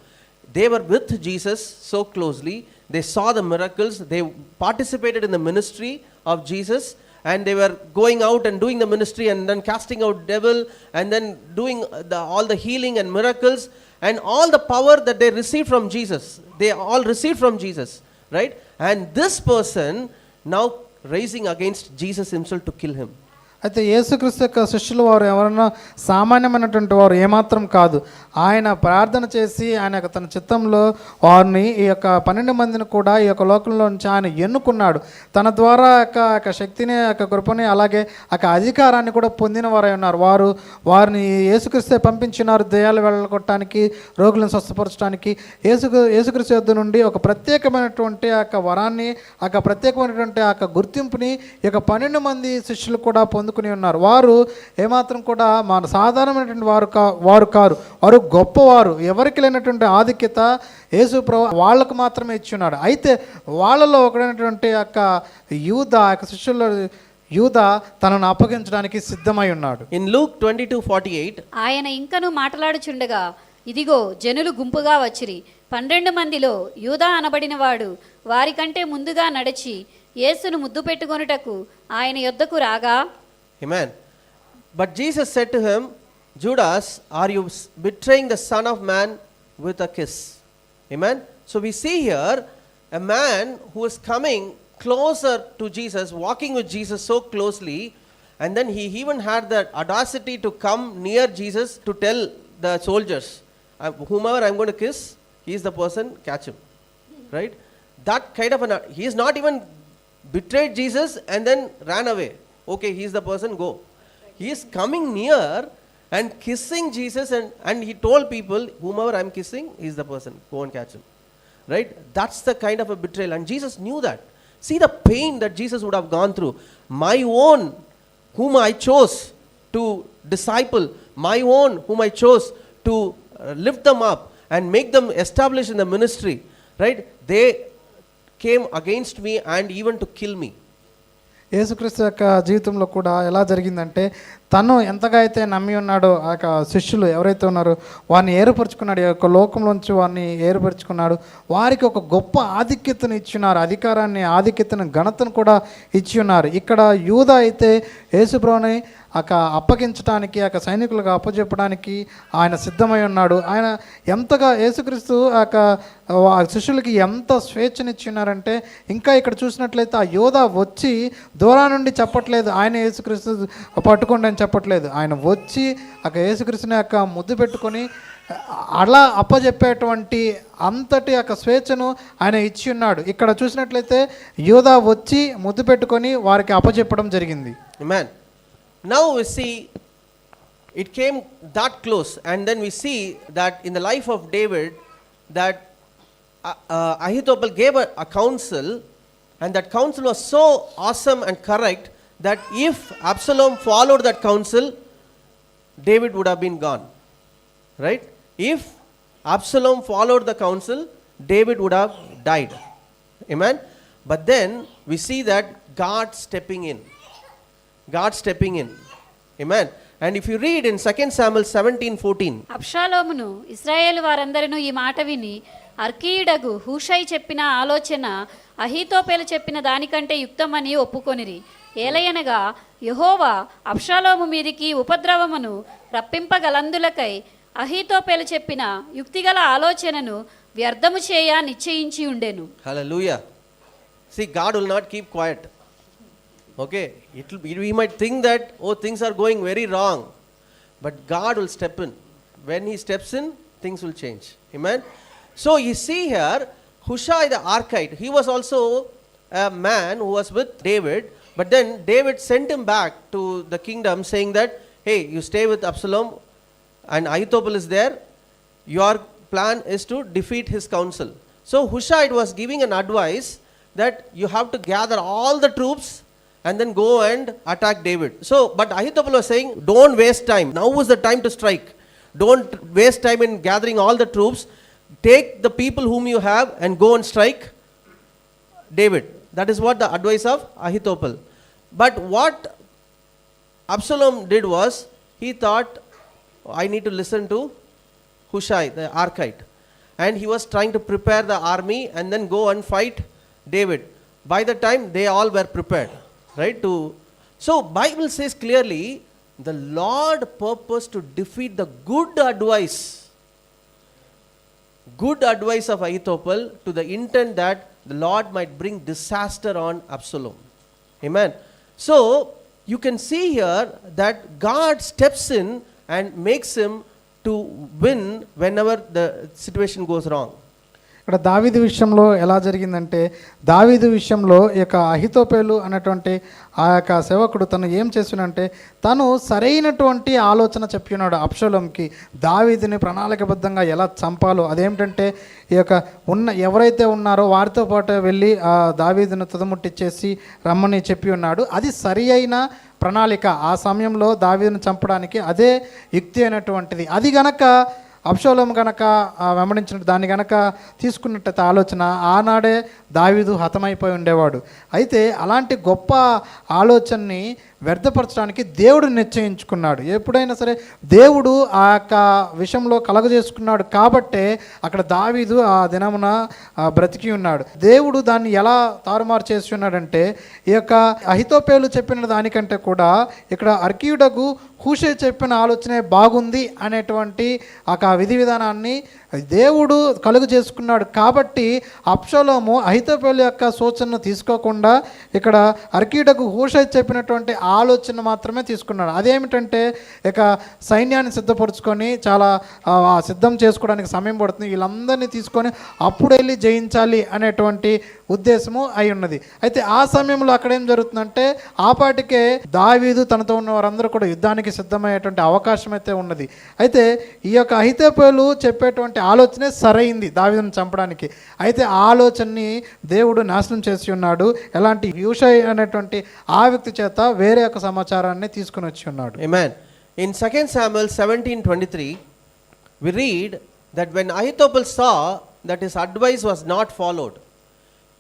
They were with Jesus so closely. They saw the miracles. They participated in the ministry of Jesus, and they were going out and doing the ministry and then casting out devil and then doing all the healing and miracles and all the power that they received from Jesus. They all received from Jesus, right? And this person now raising against Jesus himself to kill him. అయితే యేసుక్రీస్తు యొక్క శిష్యులు వారు ఎవరన్నా సామాన్యమైనటువంటి వారు ఏమాత్రం కాదు. ఆయన ప్రార్థన చేసి ఆయన యొక్క తన చిత్తంలో వారిని ఈ యొక్క 12 మందిని కూడా ఈ యొక్క లోకంలో నుంచి ఆయన ఎన్నుకున్నాడు. తన ద్వారా యొక్క శక్తిని యొక్క కృపని అలాగే యొక్క అధికారాన్ని కూడా పొందిన వారై ఉన్నారు. వారిని యేసుక్రీస్తే పంపించినారు దయ్యాలు వెళ్ళగొట్టడానికి, రోగులను స్వస్థపరచడానికి. యేసుక్రీస్తు యొద్ద నుండి ఒక ప్రత్యేకమైనటువంటి ఆ యొక్క వరాన్ని, ఆ యొక్క ప్రత్యేకమైనటువంటి ఆ యొక్క గుర్తింపుని ఈ యొక్క 12 మంది శిష్యులు కూడా పొందుకుని ఉన్నారు. వారు ఏమాత్రం కూడా మన సాధారణమైనటువంటి వారు కారు. వారు గొప్పవారు. ఎవరికి లేనటువంటి ఆధిక్యత యేసు ప్రభు వాళ్ళకు మాత్రమే ఇచ్చున్నాడు. అయితే వాళ్ళలో ఒకడైనటువంటి యొక్క యూదా, యొక్క శిష్యుల్లో యూదా తనను అప్పగించడానికి సిద్ధమై ఉన్నాడు. In Luke 22:48 ఆయన ఇంకను మాట్లాడుచుండగా ఇదిగో జనులు గుంపుగా వచ్చిరి. 12 మందిలో యూదా అనబడిన వాడు వారికంటే ముందుగా నడిచి యేసును ముద్దు పెట్టుకొనుటకు ఆయన యొద్దకు రాగా, Amen. But Jesus said to him, Judas, are you betraying the Son of Man with a kiss? Amen. So we see here a man who is coming closer to Jesus, walking with Jesus so closely, and then he even had the audacity to come near Jesus to tell the soldiers, whomever I'm going to kiss, he is the person, catch him. Right? That kind of he is not even betrayed Jesus and then ran away. Okay, he is the person, go. He is coming near and kissing Jesus, and he told people, whomever I'm kissing, he is the person, go and catch him. Right? That's the kind of a betrayal, and Jesus knew that. See the pain that Jesus would have gone through. My own, whom I chose to disciple, my own, whom I chose to lift them up and make them establish in the ministry, right? They came against me and even to kill me. యేసుక్రీస్తు యొక్క జీవితంలో కూడా ఎలా జరిగిందంటే తను ఎంతగా అయితే నమ్మి ఉన్నాడో ఆ యొక్క శిష్యులు ఎవరైతే ఉన్నారో వారిని ఏర్పరచుకున్నాడు. ఈ యొక్క లోకంలోంచి వారిని ఏర్పరచుకున్నాడు. వారికి ఒక గొప్ప ఆధిక్యతను ఇచ్చినారు, అధికారాన్ని, ఆధిక్యతను, ఘనతను కూడా ఇచ్చి ఉన్నారు. ఇక్కడ యూదా అయితే యేసుప్రభుని అప్పగించడానికి, సైనికులకు అప్పచెప్పడానికి ఆయన సిద్ధమై ఉన్నాడు. ఆయన ఎంతగా యేసుక్రీస్తు ఆ శిష్యులకి ఎంత స్వేచ్ఛనిచ్చినారంటే, ఇంకా ఇక్కడ చూసినట్లయితే ఆ యోధా వచ్చి దూరం నుండి చెప్పట్లేదు ఆయన యేసుక్రీస్తు పట్టుకోండి అని చెప్పట్లేదు. ఆయన వచ్చి యేసుక్రీస్తుని ముద్దు పెట్టుకొని అలా అప్పచెప్పేటువంటి అంతటి స్వేచ్ఛను ఆయన ఇచ్చి ఉన్నాడు. ఇక్కడ చూసినట్లయితే యోధా వచ్చి ముద్దు పెట్టుకొని వారికి అప్పచెప్పడం జరిగింది. Amen. Now we see it came that close, and then we see that in the life of David that Ahithophel gave a counsel, and that counsel was so awesome and correct that if Absalom followed that counsel, David would have been gone. Right? If Absalom followed the counsel, David would have died. Amen. But then we see that God stepping in. Amen. And if you read in 2 Samuel 17:14, అబ్షాలోమును ఇశ్రాయేలు వారందరూ ఈ మాట విని అర్కీయుడగు హూషై చెప్పిన ఆలోచన అహీతోపెలు చెప్పిన దానికంటే యుక్తమని ఒప్పుకొనిరి. ఏలయనగా యెహోవా అబ్షాలోము మీదికి ఉపద్రవమును రప్పింపగలందులకై అహీతోపెలు చెప్పిన యుక్తిగల ఆలోచనను వ్యర్థము చేయ నిశ్చయించి ఉండెను. Hallelujah. See, God will not keep quiet. Okay, we might think that, oh, things are going very wrong, but God will step in. When he steps in, things will change. Amen. So you see here, Hushai the Archite, he was also a man who was with David, but then David sent him back to the kingdom saying that, hey, you stay with Absalom and Ahithophel is there, your plan is to defeat his counsel. So Hushai was giving an advice that you have to gather all the troops and then go and attack David. So, but Ahithophel was saying, don't waste time. Now is the time to strike. Don't waste time in gathering all the troops. Take the people whom you have and go and strike David. That is what the advice of Ahithophel. But what Absalom did was, he thought, I need to listen to Hushai, the Archite. And he was trying to prepare the army and then go and fight David. By the time they all were prepared, right? So Bible says clearly, the Lord purposed to defeat the good advice of Ahithophel, to the intent that the Lord might bring disaster on Absalom. Amen. So you can see here that God steps in and makes him to win whenever the situation goes wrong. ఇక్కడ దావీదు విషయంలో ఎలా జరిగిందంటే, దావీదు విషయంలో ఈ యొక్క అహితోపేలు అనేటువంటి ఆ యొక్క సేవకుడు తను ఏం చేస్తున్నాడంటే, తను సరైనటువంటి ఆలోచన చెప్పి ఉన్నాడు అబ్షాలోంకి, దావీదుని ప్రణాళికబద్ధంగా ఎలా చంపాలో. అదేమిటంటే, ఈ యొక్క ఎవరైతే ఉన్నారో వారితో పాటు వెళ్ళి ఆ దావీదును తుదముట్టిచ్చేసి రమ్మని చెప్పి ఉన్నాడు. అది సరి అయిన ప్రణాళిక. ఆ సమయంలో దావీదును చంపడానికి అదే యుక్తి అయినటువంటిది. అది గనక అబ్షాలోము గనక వెంబడించిన దాన్ని గనక తీసుకున్నట్టయితే ఆలోచన, ఆనాడే దావీదు హతమైపోయి ఉండేవాడు. అయితే అలాంటి గొప్ప ఆలోచనని వ్యర్థపరచడానికి దేవుడు నిశ్చయించుకున్నాడు. ఎప్పుడైనా సరే దేవుడు ఆ యొక్క విషయంలో కలగజేసుకున్నాడు కాబట్టే అక్కడ దావీదు ఆ దినమున బ్రతికి ఉన్నాడు. దేవుడు దాన్ని ఎలా తారుమారు చేసి ఉన్నాడంటే, ఈ యొక్క అహితోపేలు చెప్పిన దానికంటే కూడా ఇక్కడ అర్కీయుడకు హూషై చెప్పిన ఆలోచనే బాగుంది అనేటువంటి ఆ విధి విధానాన్ని దేవుడు కలుగు చేసుకున్నాడు. కాబట్టి అబ్షాలోము అహితోపేలు యొక్క సూచనను తీసుకోకుండా ఇక్కడ అర్కీయుడకు హూషై చెప్పినటువంటి ఆలోచన మాత్రమే తీసుకున్నాడు. అదేమిటంటే, ఇక సైన్యాన్ని సిద్ధపరచుకొని చాలా సిద్ధం చేసుకోవడానికి సమయం పడుతుంది, వీళ్ళందరినీ తీసుకొని అప్పుడు వెళ్ళి జయించాలి అనేటువంటి ఉద్దేశము అయి ఉన్నది. అయితే ఆ సమయంలో అక్కడ ఏం జరుగుతుందంటే, ఆపాటికే దావీదు తనతో ఉన్న వారందరూ కూడా యుద్ధానికి సిద్ధమయ్యేటువంటి అవకాశం అయితే ఉన్నది. అయితే ఈ యొక్క అహితోపేలు చెప్పేటువంటి ఆలోచనే సరైంది దావీదును చంపడానికి. అయితే ఆ ఆలోచనని దేవుడు నాశనం చేసి ఉన్నాడు. ఎలాంటి హూషై అనేటువంటి ఆ వ్యక్తి చేత వేరే ఒక సమాచారాన్ని తీసుకుని వచ్చి ఉన్నాడు. Amen. In 2 Samuel 17:23 we read that when Ahithophel saw that his advice was not followed,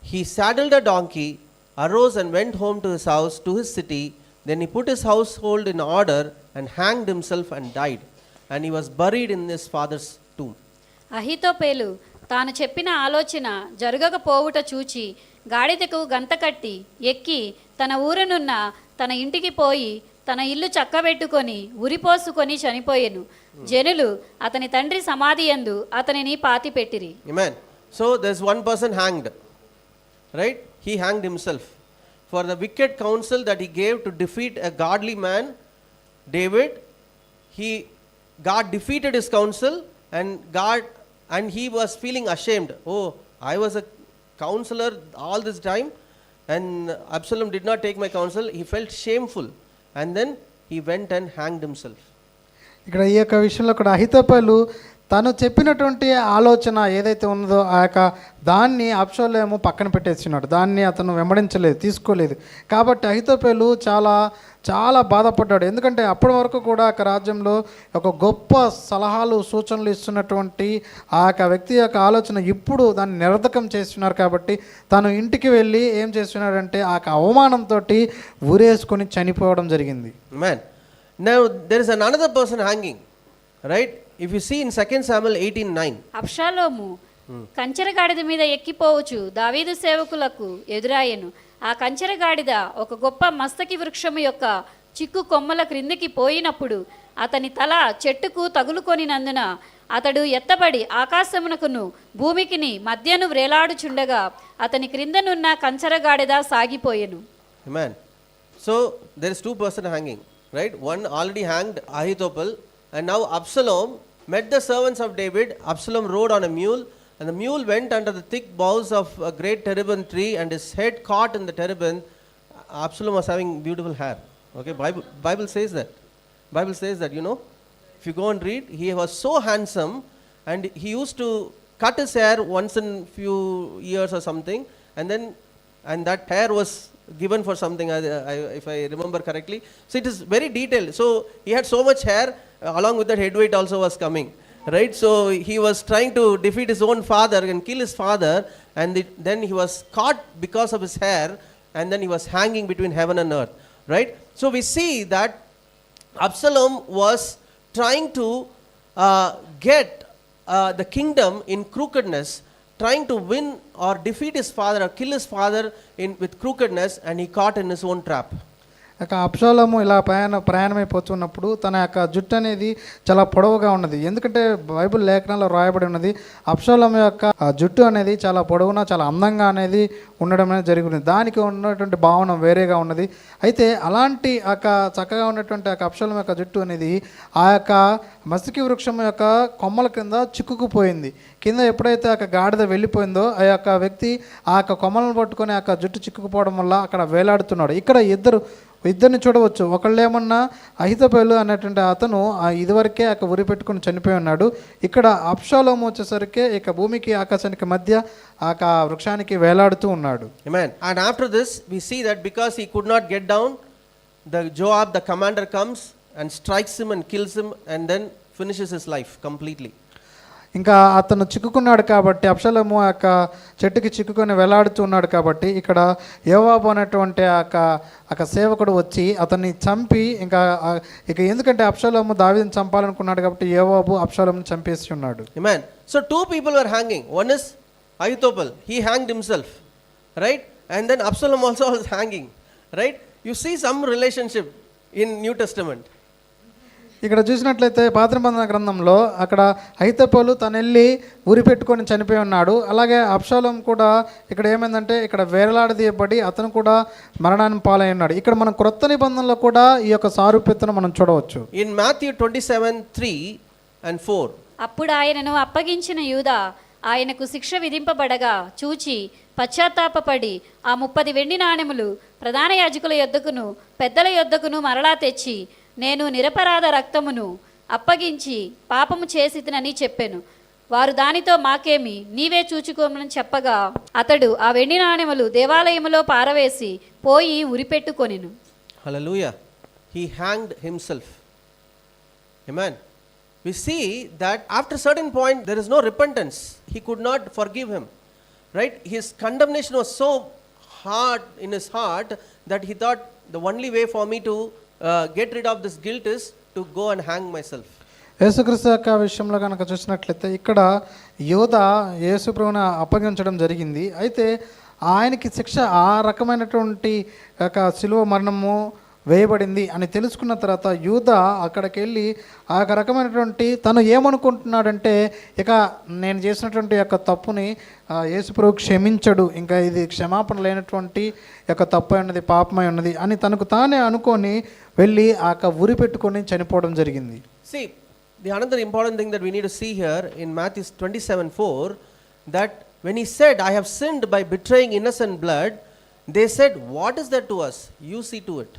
he saddled a donkey, arose and went home to his house, to his city. Then he put his household in order and hanged himself and died, and he was buried in his father's tomb. అహితోపేలు తాను చెప్పిన ఆలోచన జరగకపోవుట చూచి గాడిదకు గంత కట్టి ఎక్కి తన ఊరనున్న తన ఇంటికి పోయి తన ఇల్లు చక్కబెట్టుకొని ఉరిపోసుకొని చనిపోయెను. జనులు అతని తండ్రి సమాధి యందు అతనిని పాతిపెట్టిరి. Amen. So there's one person hanged, right? He hanged himself for the wicked counsel that he gave to defeat a godly man, David. God defeated his counsel, and he was feeling ashamed. Oh, I was a counselor all this time and Absalom did not take my counsel. He felt shameful and then he went and hanged himself. ఇక్కడ ఈ యొక్క విషయంలో కూడా అహితోపేలు తను చెప్పినటువంటి ఆలోచన ఏదైతే ఉన్నదో ఆ యొక్క దాన్ని అబ్షాలోము పక్కన పెట్టేస్తున్నాడు. దాన్ని అతను వెంబడించలేదు, తీసుకోలేదు. కాబట్టి అహితోపేలు చాలా చాలా బాధపడ్డాడు. ఎందుకంటే అప్పటి వరకు కూడా ఆ రాజ్యంలో ఒక గొప్ప సలహాలు సూచనలు ఇస్తున్నటువంటి ఆ యొక్క వ్యక్తి యొక్క ఆలోచన ఇప్పుడు దాన్ని నిరర్ధకం చేస్తున్నారు. కాబట్టి తను ఇంటికి వెళ్ళి ఏం చేస్తున్నాడంటే ఆ అవమానంతో ఊరేసుకొని చనిపోవడం జరిగింది. Man, now there is another person hanging, right? If you see in 2 Samuel 18:9, అబ్షాలోము కంచెరగాడిద మీద ఎక్కిపోవచ్చు దావీదు సేవకులకు ఎదురాయెను. ఆ కంచెరగాడిద ఒక గొప్ప మస్తకి వృక్షము యొక్క చిక్కు కొమ్మల క్రిందికి పోయినప్పుడు అతని తల చెట్టుకు తగులుకొనినందున అతడు ఎత్తబడి ఆకాశమునకును భూమికిని మధ్యను వ్రేలాడుచుండగా అతని క్రిందనున్న కంచెరగాడిద సాగిపోయెను. Amen. So there is two person hanging, right? One already hanged Ahithophel, and now Absalom met the servants of David, Absalom rode on a mule, and the mule went under the thick boughs of a great terebinth tree, and his head caught in the terebinth. Absalom was having beautiful hair. Okay, Bible says that. Bible says that, you know. If you go and read, he was so handsome, and he used to cut his hair once in few years or something, and that hair was given for something, if I remember correctly. So it is very detailed. So he had so much hair, along with that head weight also was coming, right? So he was trying to defeat his own father and kill his father, and then he was caught because of his hair, and then he was hanging between heaven and earth, right? So we see that Absalom was trying to get the kingdom in crookedness, trying to win or defeat his father or kill his father with crookedness, and he caught in his own trap. ఇక అబ్షాలోము ఇలా ప్రయాణమైపోతున్నప్పుడు తన యొక్క జుట్టు అనేది చాలా పొడవుగా ఉన్నది. ఎందుకంటే బైబిల్ లేఖనాల్లో రాయబడి ఉన్నది అబ్షాలోము యొక్క జుట్టు అనేది చాలా పొడవున చాలా అందంగా అనేది ఉండడం అనేది జరిగింది. దానికి ఉన్నటువంటి భావన వేరేగా ఉన్నది. అయితే అలాంటి చక్కగా ఉన్నటువంటి అబ్షాలోము యొక్క జుట్టు అనేది ఆ యొక్క మసికి వృక్షం యొక్క కొమ్మల కింద చిక్కుకుపోయింది. కింద ఎప్పుడైతే గాడిద వెళ్ళిపోయిందో ఆ యొక్క వ్యక్తి ఆ యొక్క కొమ్మలను పట్టుకొని ఆ జుట్టు చిక్కుకుపోవడం వల్ల అక్కడ వేలాడుతున్నాడు. ఇక్కడ ఇద్దరిని చూడవచ్చు. ఒకళ్ళేమన్నా అహితోపెలు అనేటువంటి అతను ఇదివరకే ఉరి పెట్టుకుని చనిపోయి ఉన్నాడు. ఇక్కడ అబ్షాలోము వచ్చేసరికి ఇక భూమికి ఆకాశానికి మధ్య వృక్షానికి వేలాడుతూ ఉన్నాడు. Amen. And after this we see that because he could not get down, Joab the commander comes and strikes him and kills him, and then finishes his life completely. ఇంకా అతను చిక్కుకున్నాడు కాబట్టి అబ్షాలోము చెట్టుకి చిక్కుకొని వేలాడుతూ ఉన్నాడు కాబట్టి ఇక్కడ యోవాబు అనేటువంటి సేవకుడు వచ్చి అతన్ని చంపి ఇక ఎందుకంటే అబ్షాలోము దావీదుని చంపాలనుకున్నాడు కాబట్టి యోవాబు అబ్షాలోముని చంపేసి ఉన్నాడు. Amen. So two people were hanging. One is Ahithophel. He hanged himself, right? And then Absalom also was hanging, right? You see some relationship in New Testament. ఇక్కడ చూసినట్లయితే పాత నిబంధన గ్రంథంలో అక్కడ అహితోపెలు తను వెళ్ళి ఉరి పెట్టుకొని చనిపోయి ఉన్నాడు. అలాగే అబ్షాలోము కూడా ఇక్కడ ఏమైందంటే ఇక్కడ వేలాడదీయబడి అతను కూడా మరణాన్ని పాలై ఉన్నాడు. ఇక్కడ మనం క్రొత్త నిబంధనలో కూడా ఈ యొక్క సారూప్యతను మనం చూడవచ్చు. In Matthew 27:3-4 అప్పుడు ఆయనను అప్పగించిన యూదా ఆయనకు శిక్ష విధింపబడగా చూచి పశ్చాత్తాపపడి ఆ 30 వెండి నాణెములు ప్రధాన యాజకుల యొద్దకును పెద్దల యొద్దకును మరలా తెచ్చి నేను నిరపరాధ రక్తమును అప్పగించి పాపము చేసితినని చెప్పెను. వారు దానితో మాకేమి నీవే చూచుకోమని చెప్పగా అతడు ఆ వెండి నాణెములు దేవాలయములో పారవేసి పోయి ఉరిపెట్టుకొనెను. Hallelujah. He hanged himself. Amen. We see that after a certain point there is no repentance. He could not forgive him, right? His condemnation was so hard in his heart that he thought the only way for me to get rid of this guilt is to go and hang myself. యేసుక్రీస్తు యొక్క విషయంలో కనుక చూసినట్లయితే ఇక్కడ యోధా యేసు ప్రభువును అప్పగించడం జరిగింది. అయితే ఆయనకి శిక్ష ఆ రకమైనటువంటి శిలువ మరణము వేయబడింది అని తెలుసుకున్న తర్వాత యూదా అక్కడికి వెళ్ళి ఆ రకమైనటువంటి తను ఏమనుకుంటున్నాడంటే ఇక నేను చేసినటువంటి యొక్క తప్పుని యేసుప్రభు క్షమించడు, ఇంకా ఇది క్షమాపణ లేనటువంటి యొక్క తప్పు ఉన్నది పాపమై ఉన్నది అని తనకు తానే అనుకొని వెళ్ళి ఆ ఉరి పెట్టుకొని చనిపోవడం జరిగింది. See, the another important thing that we need to see here in Matthew 27:4, that when he said, I have sinned by betraying innocent blood, they said, what is that to us? You see to it.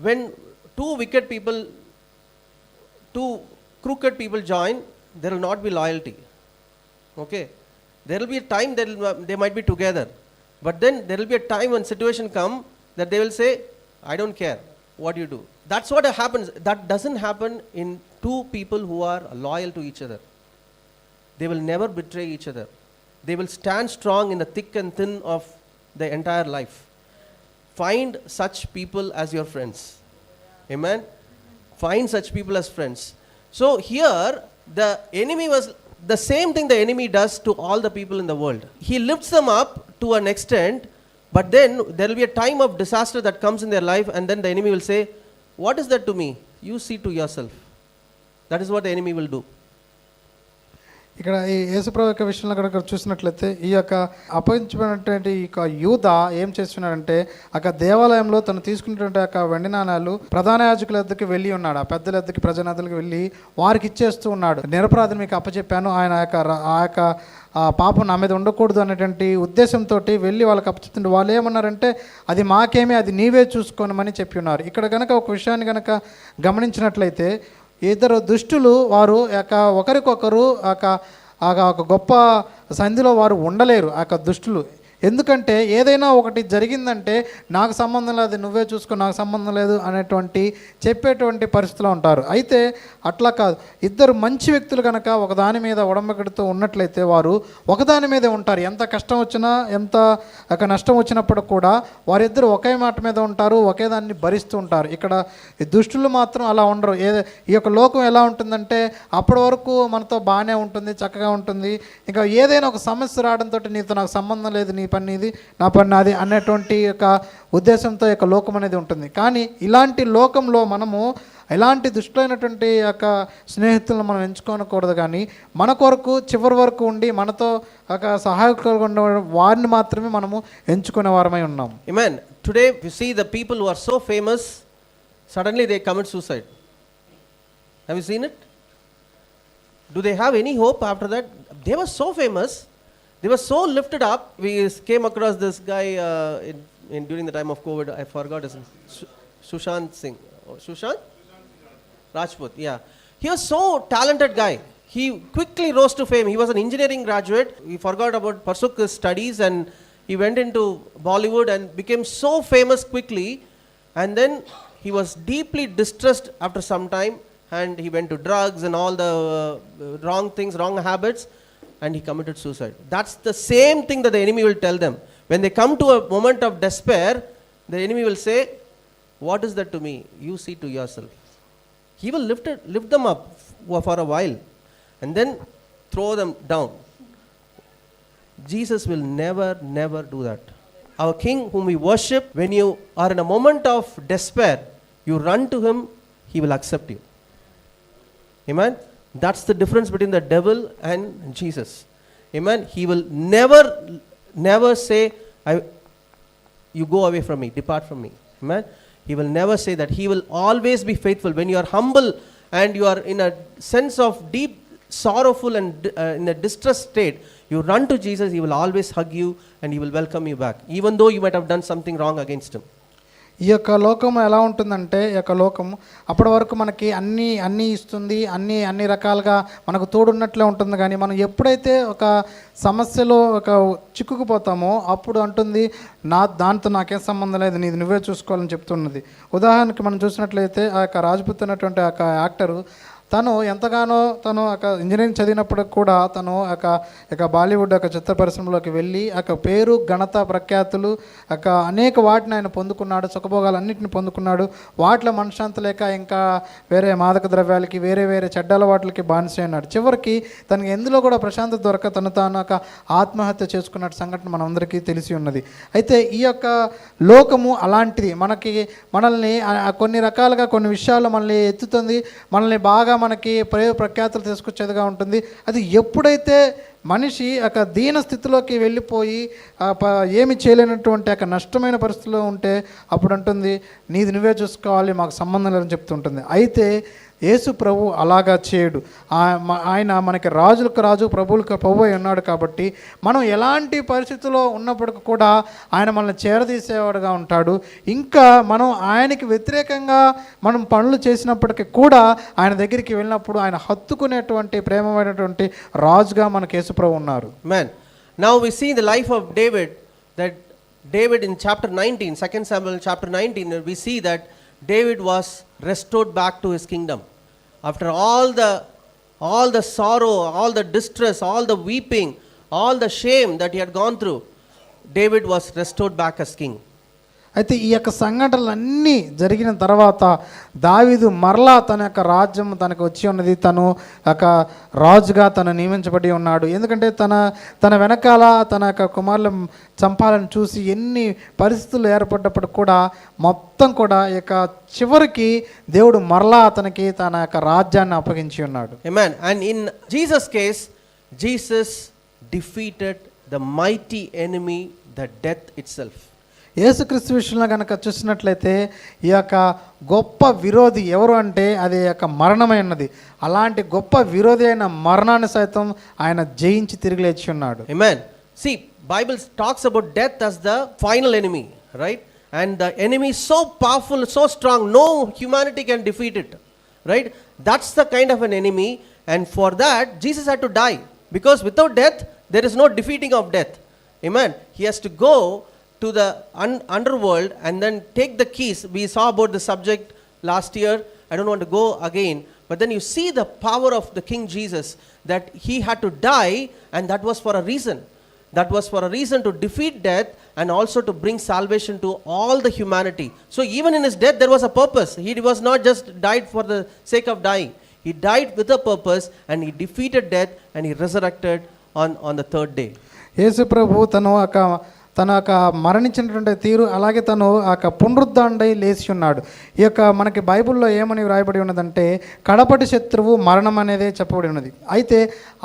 When two crooked people join, there will not be loyalty. Okay, there will be a time that they might be together, but then there will be a time when situation come that they will say, I don't care what you do. That's what happens. That doesn't happen in two people who are loyal to each other. They will never betray each other. They will stand strong in the thick and thin of the entire life. Find such people as your friends. Amen. Find such people as friends. So here the enemy was the same thing the enemy does to all the people in the world. He lifts them up to an extent, but then there will be a time of disaster that comes in their life, and then the enemy will say, what is that to me? You see to yourself. That is what the enemy will do. ఇక్కడ ఈ యేసుప్రభు యొక్క విషయంలో కనుక చూసినట్లయితే ఈ యొక్క అప్పగించబడినటువంటి ఈ యొక్క యూద ఏం చేస్తున్నాడంటే అక్కడ దేవాలయంలో తను తీసుకున్నటువంటి యొక్క వెండి నాణాలు ప్రధాన యాజకుల వద్దకు వెళ్ళి ఉన్నాడు. ఆ పెద్దల వద్దకు ప్రజానాథులకు వెళ్ళి వారికి ఇచ్చేస్తూ ఉన్నాడు. నిరపరాధిని మీకు అప్పచెప్పాను, ఆయన ఆ యొక్క పాపం నా మీద ఉండకూడదు అనేటువంటి ఉద్దేశంతో వెళ్ళి వాళ్ళకి అప్పచెప్తుంటే వాళ్ళు ఏమన్నారంటే అది మాకేమీ, అది నీవే చూసుకోనమని చెప్పి ఉన్నారు. ఇక్కడ కనుక ఒక విషయాన్ని కనుక గమనించినట్లయితే ఇద్దరు దుష్టులు వారు ఒకరికొకరు ఒక గొప్ప సంధిలో వారు ఉండలేరు ఆ యొక్క దుష్టులు. ఎందుకంటే ఏదైనా ఒకటి జరిగిందంటే నాకు సంబంధం లేదు, నువ్వే చూసుకో, నాకు సంబంధం లేదు అనేటువంటి చెప్పేటువంటి పరిస్థితిలో ఉంటారు. అయితే అట్లా కాదు, ఇద్దరు మంచి వ్యక్తులు కనుక ఒకదాని మీద ఉడంబడితో ఉన్నట్లయితే వారు ఒకదాని మీదే ఉంటారు. ఎంత కష్టం వచ్చినా, ఎంత నష్టం వచ్చినప్పుడు కూడా వారిద్దరు ఒకే మాట మీద ఉంటారు, ఒకే దాన్ని భరిస్తూ ఉంటారు. ఇక్కడ దుష్టులు మాత్రం అలా ఉండరు. ఈ యొక్క లోకం ఎలా ఉంటుందంటే అప్పటి వరకు మనతో బాగానే ఉంటుంది, చక్కగా ఉంటుంది. ఇంకా ఏదైనా ఒక సమస్య రావడంతో నీతో నాకు సంబంధం లేదు, నీ పని ఇది, నా పని నాది అనేటువంటి యొక్క ఉద్దేశంతో యొక్క లోకం అనేది ఉంటుంది. కానీ ఇలాంటి లోకంలో మనము ఎలాంటి దుష్టులైనటువంటి యొక్క స్నేహితులను మనం ఎంచుకోనకూడదు, కానీ మన కొరకు చివరి వరకు ఉండి మనతో ఒక సహాయకులుగా ఉన్న వారిని మాత్రమే మనము ఎంచుకునే వారమై ఉన్నాం. Amen. Today we see the people who are so famous, suddenly they commit suicide. Have you seen it? Do they have any hope after that? They were so famous. They were so lifted up. We came across this guy during the time of COVID. I forgot his name. Sushant Singh. Sushant? Rajput. Yeah. He was so talented guy. He quickly rose to fame. He was an engineering graduate. He forgot about pursuing his studies and he went into Bollywood and became so famous quickly. And then he was deeply distressed after some time and he went to drugs and all the wrong things, wrong habits. And he committed suicide. That's the same thing that the enemy will tell them. When they come to a moment of despair, the enemy will say, what is that to me? You see to yourself. He will lift them up for a while and then throw them down. Jesus will never do that. Our King whom we worship, when you are in a moment of despair, you run to him, he will accept you. Amen. That's the difference between the devil and Jesus. Amen. He will never say, you go away from me, depart from me. Amen. He will never say that. He will always be faithful. When you are humble and you are in a sense of deep sorrowful and in a distressed state, you run to Jesus, he will always hug you and he will welcome you back, even though you might have done something wrong against him. ఈ యొక్క లోకం ఎలా ఉంటుందంటే ఈ యొక్క లోకం అప్పటి వరకు మనకి అన్నీ ఇస్తుంది, అన్ని రకాలుగా మనకు తోడున్నట్లే ఉంటుంది. కానీ మనం ఎప్పుడైతే ఒక సమస్యలో చిక్కుకుపోతామో అప్పుడు అంటుంది దాంతో నాకేం సంబంధం లేదు, నీది నువ్వే చూసుకోవాలని చెప్తున్నది. ఉదాహరణకి మనం చూసినట్లయితే ఆ యొక్క రాజ్పుత్ అనేటువంటి ఆ యాక్టరు తను ఎంతగానో ఇంజనీరింగ్ చదివినప్పుడు కూడా తను బాలీవుడ్ చిత్ర పరిశ్రమలోకి వెళ్ళి పేరు, ఘనత, ప్రఖ్యాతులు అనేక వాటిని ఆయన పొందుకున్నాడు, సుఖభోగాలన్నింటిని పొందుకున్నాడు. వాటిలో మనశ్శాంతి లేక ఇంకా వేరే మాదక ద్రవ్యాలకి, వేరే చెడ్డల వాటికి బానిస అయినాడు. చివరికి తనకి ఎందులో కూడా ప్రశాంతత దొరక తాను ఆత్మహత్య చేసుకున్న సంఘటన మనందరికీ తెలిసి ఉన్నది. అయితే ఈ యొక్క లోకము అలాంటిది. మనల్ని కొన్ని రకాలుగా కొన్ని విషయాల్లో మనల్ని ఎత్తుతుంది, మనల్ని బాగా మనకి ప్రఖ్యాతులు తీసుకొచ్చేదిగా ఉంటుంది. అది ఎప్పుడైతే మనిషి దీన స్థితిలోకి వెళ్ళిపోయి ఏమి చేయలేనటువంటి నష్టమైన పరిస్థితిలో ఉంటే అప్పుడు అంటుంది నీది నువ్వే చూసుకోవాలి, మాకు సంబంధం లేదని చెప్తుంటుంది. అయితే యేసు ప్రభు అలాగా చేయడు. ఆయన మనకి రాజులకు రాజు, ప్రభువులకు ప్రభు అయి ఉన్నాడు. కాబట్టి మనం ఎలాంటి పరిస్థితుల్లో ఉన్నప్పటికీ కూడా ఆయన మనల్ని చేరదీసేవాడుగా ఉంటాడు. ఇంకా మనం ఆయనకి వ్యతిరేకంగా మనం పనులు చేసినప్పటికీ కూడా ఆయన దగ్గరికి వెళ్ళినప్పుడు ఆయన హత్తుకునేటువంటి ప్రేమమైనటువంటి రాజుగా మనకి యేసు ప్రభు ఉన్నారు. Man, now we see the life of David, that David in chapter 19, 2 Samuel chapter 19, we see that David was restored back to his kingdom. After all the sorrow, all the distress, all the weeping, all the shame that he had gone through, David was restored back as king. అయితే ఈ యొక్క సంఘటనలన్నీ జరిగిన తర్వాత దావీదు మరలా తన యొక్క రాజ్యం తనకు వచ్చి ఉన్నది. తను ఒక రాజుగా తను నియమించబడి ఉన్నాడు. ఎందుకంటే తన వెనకాల తన యొక్క కుమారులను చంపాలని చూసి ఎన్ని పరిస్థితులు ఏర్పడ్డప్పుడు కూడా మొత్తం కూడా ఇక చివరికి దేవుడు మరలా అతనికి తన యొక్క రాజ్యాన్ని అప్పగించి ఉన్నాడు. Amen. And in Jesus' case, Jesus defeated the mighty enemy, the death itself. యేసుక్రీస్తు విషయంలో కనుక చూసినట్లయితే ఈ యొక్క గొప్ప విరోధి ఎవరు అంటే అది యొక్క మరణమై ఉన్నది. అలాంటి గొప్ప విరోధి అయిన మరణాన్ని సైతం ఆయన జయించి తిరిగి లేచి ఉన్నాడు. Amen. See, Bible talks about death as the final enemy, right? And the enemy is so powerful, so strong, no humanity can defeat it, right? That's the kind of an enemy, and for that Jesus had to die, because without death there is no defeating of death. Amen. He has to go to the underworld and then take the keys. We saw about the subject last year. I don't want to go again, but then you see the power of the King Jesus, that he had to die, and that was for a reason. That was for a reason to defeat death and also to bring salvation to all the humanity. So even in his death there was a purpose. He was not just died for the sake of dying. He died with a purpose, and he defeated death, and he resurrected on the third day. యేసు ప్రభు తన యొక్క మరణించినటువంటి తీరు, అలాగే తను ఆ యొక్క పునరుద్ధాండై లేచి ఉన్నాడు. ఈ యొక్క మనకి బైబిల్లో ఏమని వ్రాయబడి ఉన్నదంటే కడపటి శత్రువు మరణం అనేదే చెప్పబడి ఉన్నది. అయితే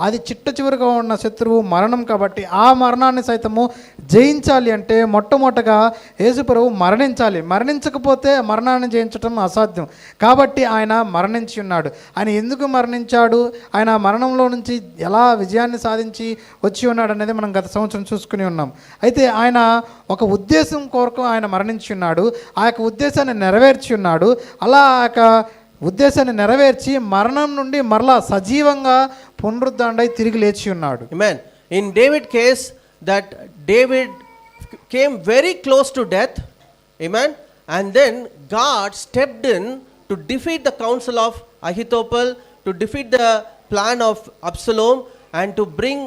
అది చిట్ట చివరిగా ఉన్న శత్రువు మరణం, కాబట్టి ఆ మరణాన్ని సైతము జయించాలి అంటే మొట్టమొదటగా యేసు ప్రభు మరణించాలి. మరణించకపోతే మరణాన్ని జయించటం అసాధ్యం. కాబట్టి ఆయన మరణించి ఉన్నాడు. ఆయన ఎందుకు మరణించాడు, ఆయన మరణంలో నుంచి ఎలా విజయాన్ని సాధించి వచ్చి ఉన్నాడు అనేది మనం గత సంవత్సరం చూసుకుని ఉన్నాం. అయితే ఆయన ఒక ఉద్దేశం కొరకు ఆయన మరణించి ఉన్నాడు. ఆ యొక్క ఉద్దేశాన్ని నెరవేర్చి ఉన్నాడు. అలా ఆ యొక్క ఉద్దేశాన్ని నెరవేర్చి మరణం నుండి మరలా సజీవంగా పునరుద్ధాండై తిరిగి లేచి ఉన్నాడు. Amen. In David case, that David came very close to death. Amen. And then God stepped in to defeat the counsel of Ahithophel, to defeat the plan of Absalom, and to bring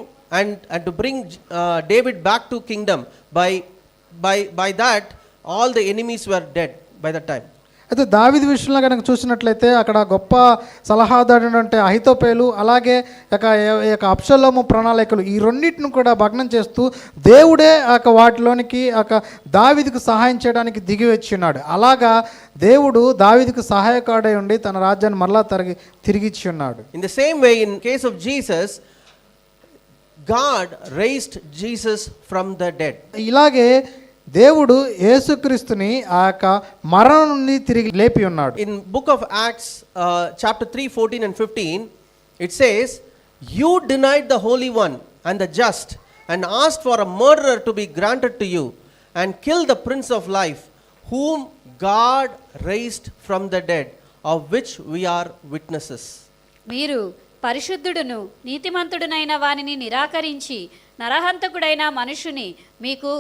David back to kingdom. By that all the enemies were dead by that time. అయితే దావీదు విషయంలో కనుక చూసినట్లయితే అక్కడ గొప్ప సలహాదారు అంటే అహితోపేలు, అలాగే అబ్షలోము ప్రణాళికలు, ఈ రెండింటిని కూడా భగ్నం చేస్తూ దేవుడే వాటిలోనికి దావీదుకు సహాయం చేయడానికి దిగి వచ్చి ఉన్నాడు. అలాగా దేవుడు దావీదుకు సహాయకాడై ఉండి తన రాజ్యాన్ని మరలా తిరిగిచ్చి ఉన్నాడు. In the same way, in case of Jesus, God raised Jesus from the dead. ఇలాగే దేవుడు యేసుక్రీస్తుని ఆ యొక్క మరణం నుండి తిరిగి లేపి ఉన్నాడు. In book of Acts chapter 3 14 and 15, it says, you denied the Holy One and the just, and asked for a murderer to be granted to you, and killed the Prince of Life, whom God raised from the dead, of which we are witnesses. మీరు పరిశుద్ధుడును నీతిమంతుడునైన వానిని నిరాకరించి నరహంతకుడైన మనుషుని మీకు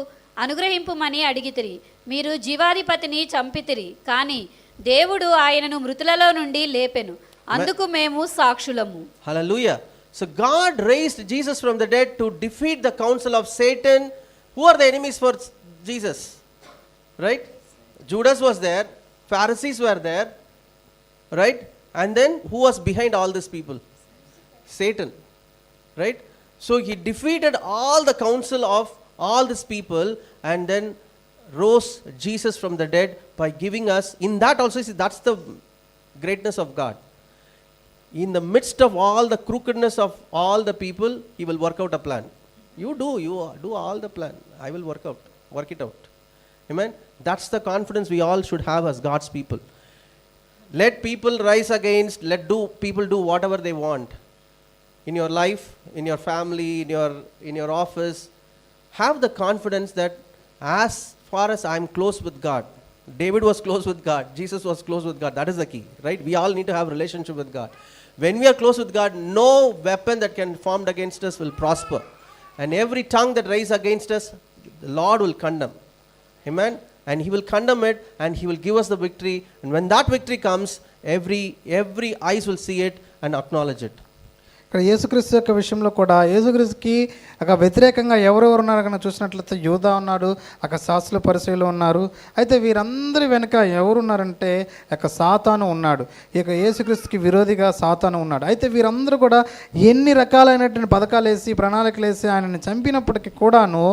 అనుగ్రహింపుమని అడిగితిరి. మీరు జీవాధిపతిని చంపితిరి, కానీ దేవుడు ఆయనను మృతులలో నుండి లేపెను. అందుకు మేము సాక్షులము. Hallelujah. So God raised Jesus from the dead to defeat the counsel of Satan. Who are the enemies for Jesus? Right? Judas was there, Pharisees were there, right? And then who was behind all these people? Satan, right? So he defeated all the counsel of all these people, and then rose Jesus from the dead by giving us, in that also, see, that's the greatness of God. In the midst of all the crookedness of all the people, he will work out a plan. You do all the plan. I will work it out. Amen. That's the confidence we all should have as God's people. Let people rise against, people do whatever they want in your life, in your family, in your office. Have the confidence that as far as I'm close with God, David was close with God, Jesus was close with God. That is the key, right? We all need to have a relationship with God. When we are close with God, no weapon that can be formed against us will prosper, and every tongue that rises against us, the Lord will condemn. Amen. And he will condemn it, and he will give us the victory. And when that victory comes, every eyes will see it and acknowledge it. ఇక్కడ యేసుక్రీస్తు యొక్క విషయంలో కూడా యేసుక్రీస్తుకి వ్యతిరేకంగా ఎవరెవరు ఉన్నారు కనుక చూసినట్లయితే యూదా ఉన్నాడు, శాస్త్రుల పరిచయులు ఉన్నారు. అయితే వీరందరి వెనుక ఎవరున్నారంటే సాతాను ఉన్నాడు. యేసుక్రీస్తుకి విరోధిగా సాతాను ఉన్నాడు. అయితే వీరందరూ కూడా ఎన్ని రకాలైనటువంటి పథకాలు వేసి ప్రణాళికలు వేసి ఆయనని చంపినప్పటికీ కూడాను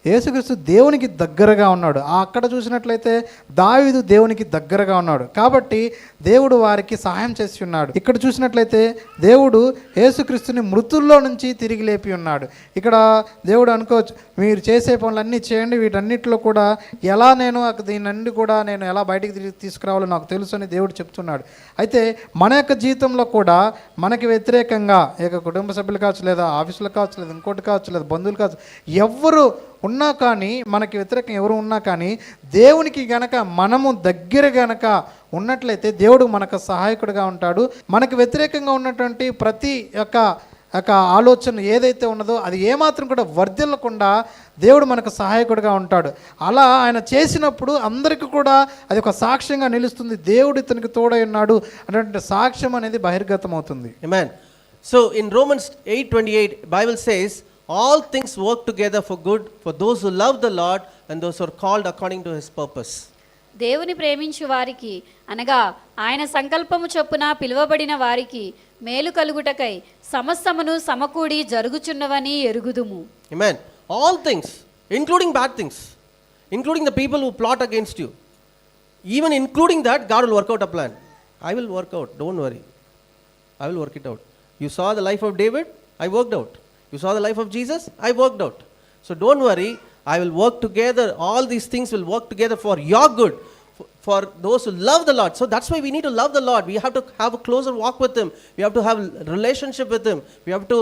యేసుక్రీస్తు దేవునికి దగ్గరగా ఉన్నాడు. అక్కడ చూసినట్లయితే దావీదు దేవునికి దగ్గరగా ఉన్నాడు కాబట్టి దేవుడు వారికి సహాయం చేసి ఉన్నాడు. ఇక్కడ చూసినట్లయితే దేవుడు యేసుక్రీస్తుని మృతుల్లో నుంచి తిరిగి లేపి ఉన్నాడు. ఇక్కడ దేవుడు అనుకోవచ్చు, మీరు చేసే పనులన్నీ చేయండి, వీటన్నిటిలో కూడా ఎలా నేను దీన్ని కూడా నేను ఎలా బయటికి తీసుకురావాలో నాకు తెలుసు అని దేవుడు చెప్తున్నాడు. అయితే మన యొక్క జీవితంలో కూడా మనకి వ్యతిరేకంగా ఇక కుటుంబ సభ్యులు కావచ్చు, లేదా ఆఫీసులు కావచ్చు, లేదా ఇంకోటి కావచ్చు, లేదా బంధువులు కావచ్చు, ఎవరు ఉన్నా కానీ, మనకి వ్యతిరేకంగా ఎవరు ఉన్నా కానీ దేవునికి గనక మనము దగ్గర గనక ఉన్నట్లయితే దేవుడు మనకు సహాయకుడిగా ఉంటాడు. మనకు వ్యతిరేకంగా ఉన్నటువంటి ప్రతి యొక్క ఆలోచన ఏదైతే ఉన్నదో అది ఏమాత్రం కూడా వర్ధిల్లకుండా దేవుడు మనకు సహాయకుడిగా ఉంటాడు. అలా ఆయన చేసినప్పుడు అందరికీ కూడా అది ఒక సాక్ష్యంగా నిలుస్తుంది. దేవుడు ఇతనికి తోడై ఉన్నాడు అటువంటి సాక్ష్యం అనేది బహిర్గతం అవుతుంది. Amen. So in Romans 8:28 Bible says all things work together for good for those who love the Lord and those who are called according to his purpose. దేవుని ప్రేమించు వారికి అనగా ఆయన సంకల్పము చొప్పున పిలువబడిన వారికి మేలు కలుగుటకై సమస్తమును సమకూడి జరుగుచున్నవని ఎరుగుదుము. Amen. All things, including bad things, including the people who plot against you, even including that, God will work out a plan. I will work out, don't worry. I will work it out. You saw the life of David, I worked out. You saw the life of Jesus, I worked out. So don't worry, I will work together. All these things will work together for your good, for those who love the Lord. So that's why we need to love the Lord. We have to have a closer walk with him. We have to have a relationship with him. We have to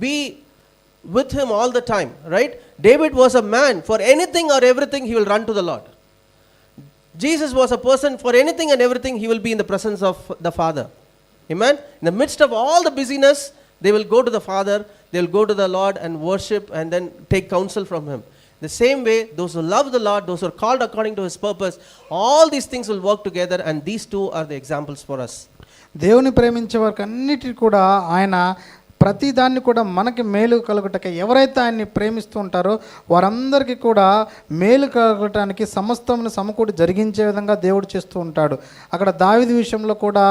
be with him all the time, right? David was a man, for anything or everything he will run to the Lord. Jesus was a person, for anything and everything he will be in the presence of the Father. Amen. In the midst of all the busyness, they will go to the Father, they will go to the Lord and worship and then take counsel from him. The same way, those who love the Lord, those who are called according to his purpose, all these things will work together, and these two are the examples for us. దేవుని ప్రేమించే వారికి అన్నిటి కూడా ఆయన ప్రతి దాన్ని కూడా మనకి మేలు కలుగుటకే, ఎవరైతే ఆయన్ని ప్రేమిస్తూ ఉంటారో వారందరికీ కూడా మేలు కలగటానికి సమస్తమును సమకూడి జరిగించే విధంగా దేవుడు చేస్తూ ఉంటాడు. అక్కడ దావీదు విషయంలో కూడా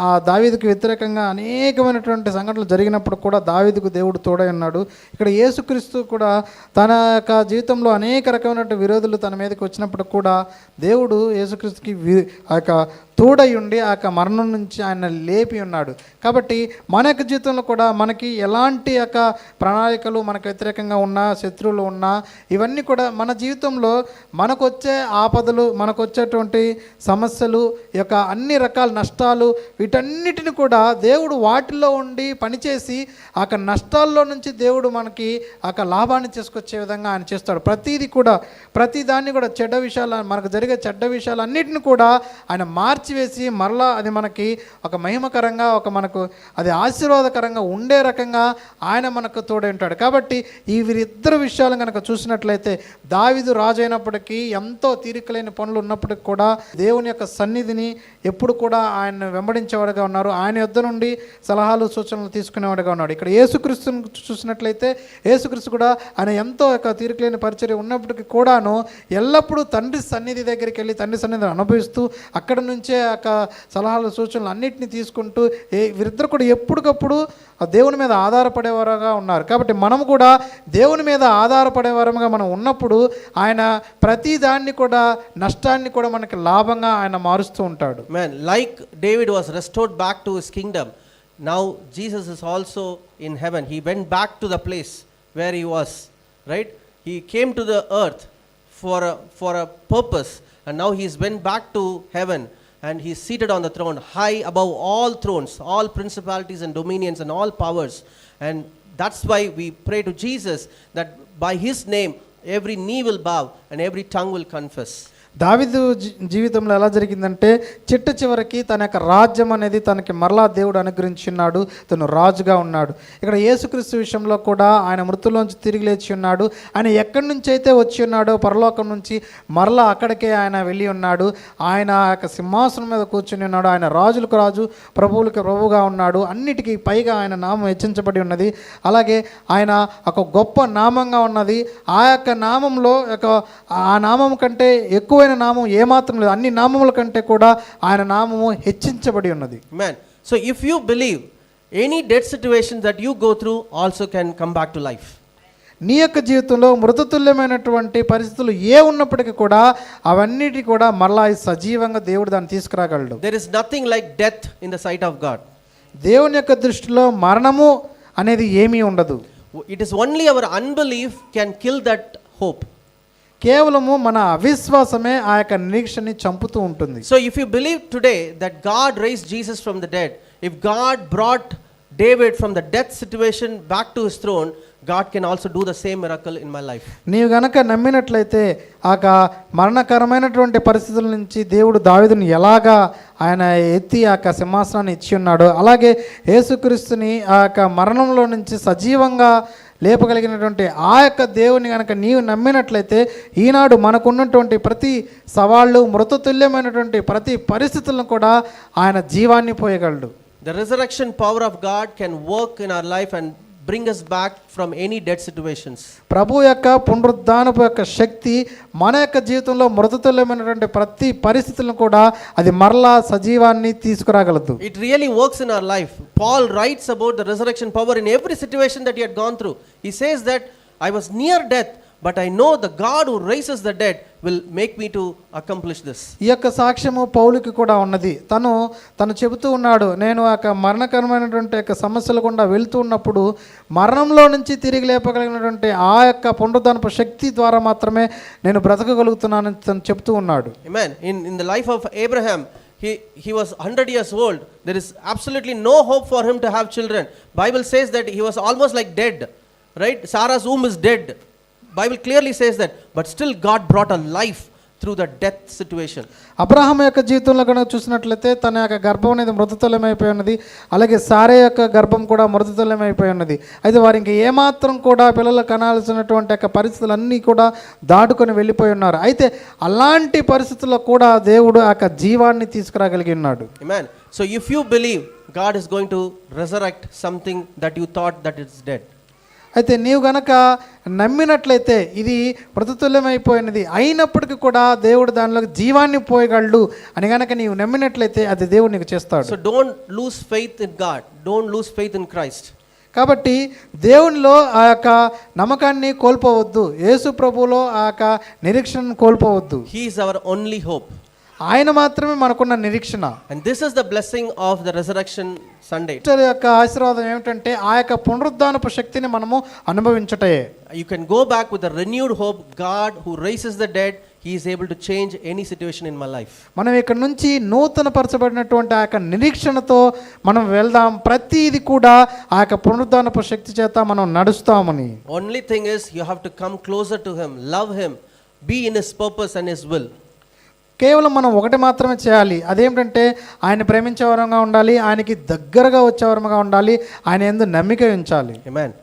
ఆ దావీదుకు వ్యతిరేకంగా అనేకమైనటువంటి సంఘటనలు జరిగినప్పుడు కూడా దావీదుకు దేవుడు తోడై ఉన్నాడు. ఇక్కడ యేసుక్రీస్తు కూడా తన యొక్క జీవితంలో అనేక రకమైనటువంటి విరోధులు తన మీదకి వచ్చినప్పుడు కూడా దేవుడు యేసుక్రీస్తుకి ఆ యొక్క తోడై ఉండి ఆ యొక్క మరణం నుంచి ఆయన లేపి ఉన్నాడు. కాబట్టి మన యొక్క జీవితంలో కూడా మనకి ఎలాంటి యొక్క ప్రణాళికలు మనకు వ్యతిరేకంగా ఉన్నా, శత్రువులు ఉన్నా, ఇవన్నీ కూడా మన జీవితంలో మనకు వచ్చే ఆపదలు, మనకు వచ్చేటువంటి సమస్యలు, యొక్క అన్ని రకాల నష్టాలు, వీటన్నిటిని కూడా దేవుడు వాటిల్లో ఉండి పనిచేసి ఆ యొక్క నష్టాల్లో నుంచి దేవుడు మనకి ఆ యొక్క లాభాన్ని తీసుకొచ్చే విధంగా ఆయన చేస్తాడు. ప్రతిదీ కూడా, ప్రతి దాన్ని కూడా, చెడ్డ విషయాలు, మనకు జరిగే చెడ్డ విషయాలు అన్నిటిని కూడా ఆయన మార్చివేసి మరలా అది మనకి ఒక మహిమకరంగా, ఒక మనకు అది ఆశీర్వాదకరంగా ఉండే రకంగా ఆయన మనకు తోడై ఉంటాడు. కాబట్టి ఈ వీరిద్దరు విషయాలు కనుక చూసినట్లయితే దావీదు రాజు అయినప్పటికీ, ఎంతో తీరికలేని పనులు ఉన్నప్పటికీ కూడా దేవుని యొక్క సన్నిధిని ఎప్పుడు కూడా ఆయన వెంబడించేవాడుగా ఉన్నారు. ఆయన యొద్ద నుండి సలహాలు సూచనలు తీసుకునేవాడుగా ఉన్నాడు. ఇక్కడ యేసుక్రీస్తుని చూసినట్లయితే యేసుక్రీస్తు కూడా ఆయన ఎంతో యొక్క తీరికలేని పరిచర్య ఉన్నప్పటికీ కూడాను ఎల్లప్పుడూ తండ్రి సన్నిధి దగ్గరికి వెళ్ళి తండ్రి సన్నిధిని అనుభవిస్తూ అక్కడ నుంచే యొక్క సలహాలు సూచనలు అన్నింటినీ తీసుకుంటూ వీరిద్దరు కూడా ఎప్పటికప్పుడు దేవుని మీద ఆధారపడేవారుగా ఉన్నారు. కాబట్టి మనము కూడా దేవుని మీద ఆధారపడేవారుగా మనం ఉన్నప్పుడు ఆయన ప్రతి దాన్ని కూడా, నష్టాన్ని కూడా మనకి లాభంగా ఆయన మారుస్తూ ఉంటాడు. Man, like David was restored back to his kingdom, now Jesus is also in heaven. He went back to the place where he was, right? He came to the earth for a purpose, and now he's went back to heaven, and he's seated on the throne, high above all thrones, all principalities and dominions and all powers. And that's why we pray to Jesus that by his name every knee will bow and every tongue will confess. దావీదు జీవితంలో ఎలా జరిగిందంటే, చిట్ట చివరికి తన యొక్క రాజ్యం అనేది తనకి మరలా దేవుడు అనుగ్రహించున్నాడు. తను రాజుగా ఉన్నాడు. ఇక్కడ యేసుక్రీస్తు విషయంలో కూడా ఆయన మృతుల్లోంచి తిరిగి లేచి ఉన్నాడు. ఆయన ఎక్కడి నుంచి అయితే వచ్చి ఉన్నాడో పరలోకం నుంచి మరలా అక్కడికే ఆయన వెళ్ళి ఉన్నాడు. ఆయన యొక్క సింహాసనం మీద కూర్చుని ఉన్నాడు. ఆయన రాజులకు రాజు, ప్రభువులకు ప్రభువుగా ఉన్నాడు. అన్నిటికీ పైగా ఆయన నామం హెచ్చించబడి ఉన్నది. అలాగే ఆయన ఒక గొప్ప నామంగా ఉన్నది. ఆ యొక్క నామంలో ఆ నామం కంటే ఎక్కువ నామం ఏమాత్రం లేదు. అన్ని నామముల కంటే కూడా ఆయన నామము హెచ్చించబడి ఉన్నది. Man, so if you believe, any dead situation that you go through also can come back to life. నీ యొక్క జీవితంలో మృతతుల్యమైనటువంటి పరిస్థితులు ఏ ఉన్నప్పటికీ కూడా అవన్నిటి కూడా మరలా సజీవంగా దేవుడు దాన్ని తీసుకురాగలడు. There is nothing like death in the sight of God. దేవుని యొక్క దృష్టిలో మరణము అనేది ఏమీ ఉండదు. It is only our unbelief can kill that hope. కేవలము మన అవిశ్వాసమే ఆ యొక్క నిరీక్షని చంపుతూ ఉంటుంది. So if you believe today that God raised Jesus from the dead, if God brought David from the death situation back to his throne, God can also do the same miracle in my life. నీవు గనక నమ్మినట్లయితే ఆ మరణకరమైనటువంటి పరిస్థితుల నుంచి దేవుడు దావీదుని ఎలాగా ఆయన ఎత్తి ఆ సింహాసనాన్ని ఇచ్చి ఉన్నాడో, అలాగే యేసుక్రీస్తుని ఆ మరణంలో నుంచి సజీవంగా లేపగలిగినటువంటి ఆ యొక్క దేవుని కనుక నీవు నమ్మినట్లయితే ఈనాడు మనకున్నటువంటి ప్రతి సవాళ్ళు, మృతతుల్యమైనటువంటి ప్రతి పరిస్థితులను కూడా ఆయన జీవాన్ని పోయగలడు. The resurrection power of God can work in our life and bring us back from any dead situations. ప్రభు యొక్క పునరుద్ధానపు యొక్క శక్తి మన యొక్క జీవితంలో మృతతుల్యమైనటువంటి ప్రతి పరిస్థితులను కూడా అది మరలా సజీవాన్ని తీసుకురాగలదు. It really works in our life. Paul writes about the resurrection power in every situation that he had gone through. He says that I was near death, but I know the God who raises the dead will make me to accomplish this. ఈ యొక్క సాక్ష్యము పౌలుకి కూడా ఉన్నది. తను చెబుతూ ఉన్నాడు, నేను మరణకరమైనటువంటి యొక్క సమస్యల గుండా వెళ్తూ ఉన్నప్పుడు మరణంలో నుంచి తిరిగి లేపగలిగినటువంటి ఆ యొక్క పునరుద్ధానపు శక్తి ద్వారా మాత్రమే నేను బ్రతకగలుగుతున్నానని తను చెబుతూ ఉన్నాడు. Amen. In the life of Abraham, he was 100 years old. There is absolutely no hope for him to have children. Bible says that he was almost like dead, right? Sarah's womb is dead. Bible clearly says that, but still God brought a life through the death situation. Abraham యొక్క జీవితంలో కనుక చూసినట్లయితే తన యొక్క గర్భం అనేది మృతతుల్యమైపోయి ఉన్నది, అలాగే సారే యొక్క గర్భం కూడా మృతతుల్యమైపోయి ఉన్నది. అయితే వారు ఇంకా ఏమాత్రం కూడా పిల్లలు కనాల్సినటువంటి యొక్క పరిస్థితులన్నీ కూడా దాటుకొని వెళ్ళిపోయి ఉన్నారు. అయితే అలాంటి పరిస్థితుల్లో కూడా దేవుడు ఆ జీవాన్ని తీసుకురాగలిగి ఉన్నాడు. Amen. So if you believe, God is going to resurrect something that you thought that it's dead. అయితే నీవు గనక నమ్మినట్లయితే ఇది మృతతుల్యమైపోయినది అయినప్పటికీ కూడా దేవుడు దానిలోకి జీవాన్ని పోయగలడు అని గనక నీవు నమ్మినట్లయితే అది దేవుడు నీకు చేస్తాడు. So don't lose faith in God. Don't lose faith in Christ. కాబట్టి దేవునిలో ఆ యొక్క నమ్మకాన్ని కోల్పోవద్దు, యేసు ప్రభువులో ఆ యొక్క నిరీక్షణను కోల్పోవద్దు. He is our only hope. ఆయన మాత్రమే మనకున్న నిరీక్షణ. And this is the blessing of the resurrection Sunday. యొక్క ఆశీర్వాదం ఏమిటంటే ఆ యొక్క పునరుద్ధానపు శక్తిని మనము అనుభవించటే. You can go back with a renewed hope. God who raises the dead, he is able to change any situation in my life. మనం ఇక్కడ నుంచి నూతన పరచబడినటువంటి ఆ యొక్క నిరీక్షణతో మనం వెళ్దాం. ప్రతిది కూడా ఆ యొక్క పునరుద్ధానపు శక్తి చేత మనం నడుస్తామని. Only thing is you have to come closer to him, love him, be in his purpose and his will. కేవలం మనం ఒకటి మాత్రమే చేయాలి, అదేమిటంటే ఆయన ప్రేమించే వరంగా ఉండాలి, ఆయనకి దగ్గరగా వచ్చే వరంగా ఉండాలి, ఆయన యందు నమ్మిక ఉంచాలి. Amen.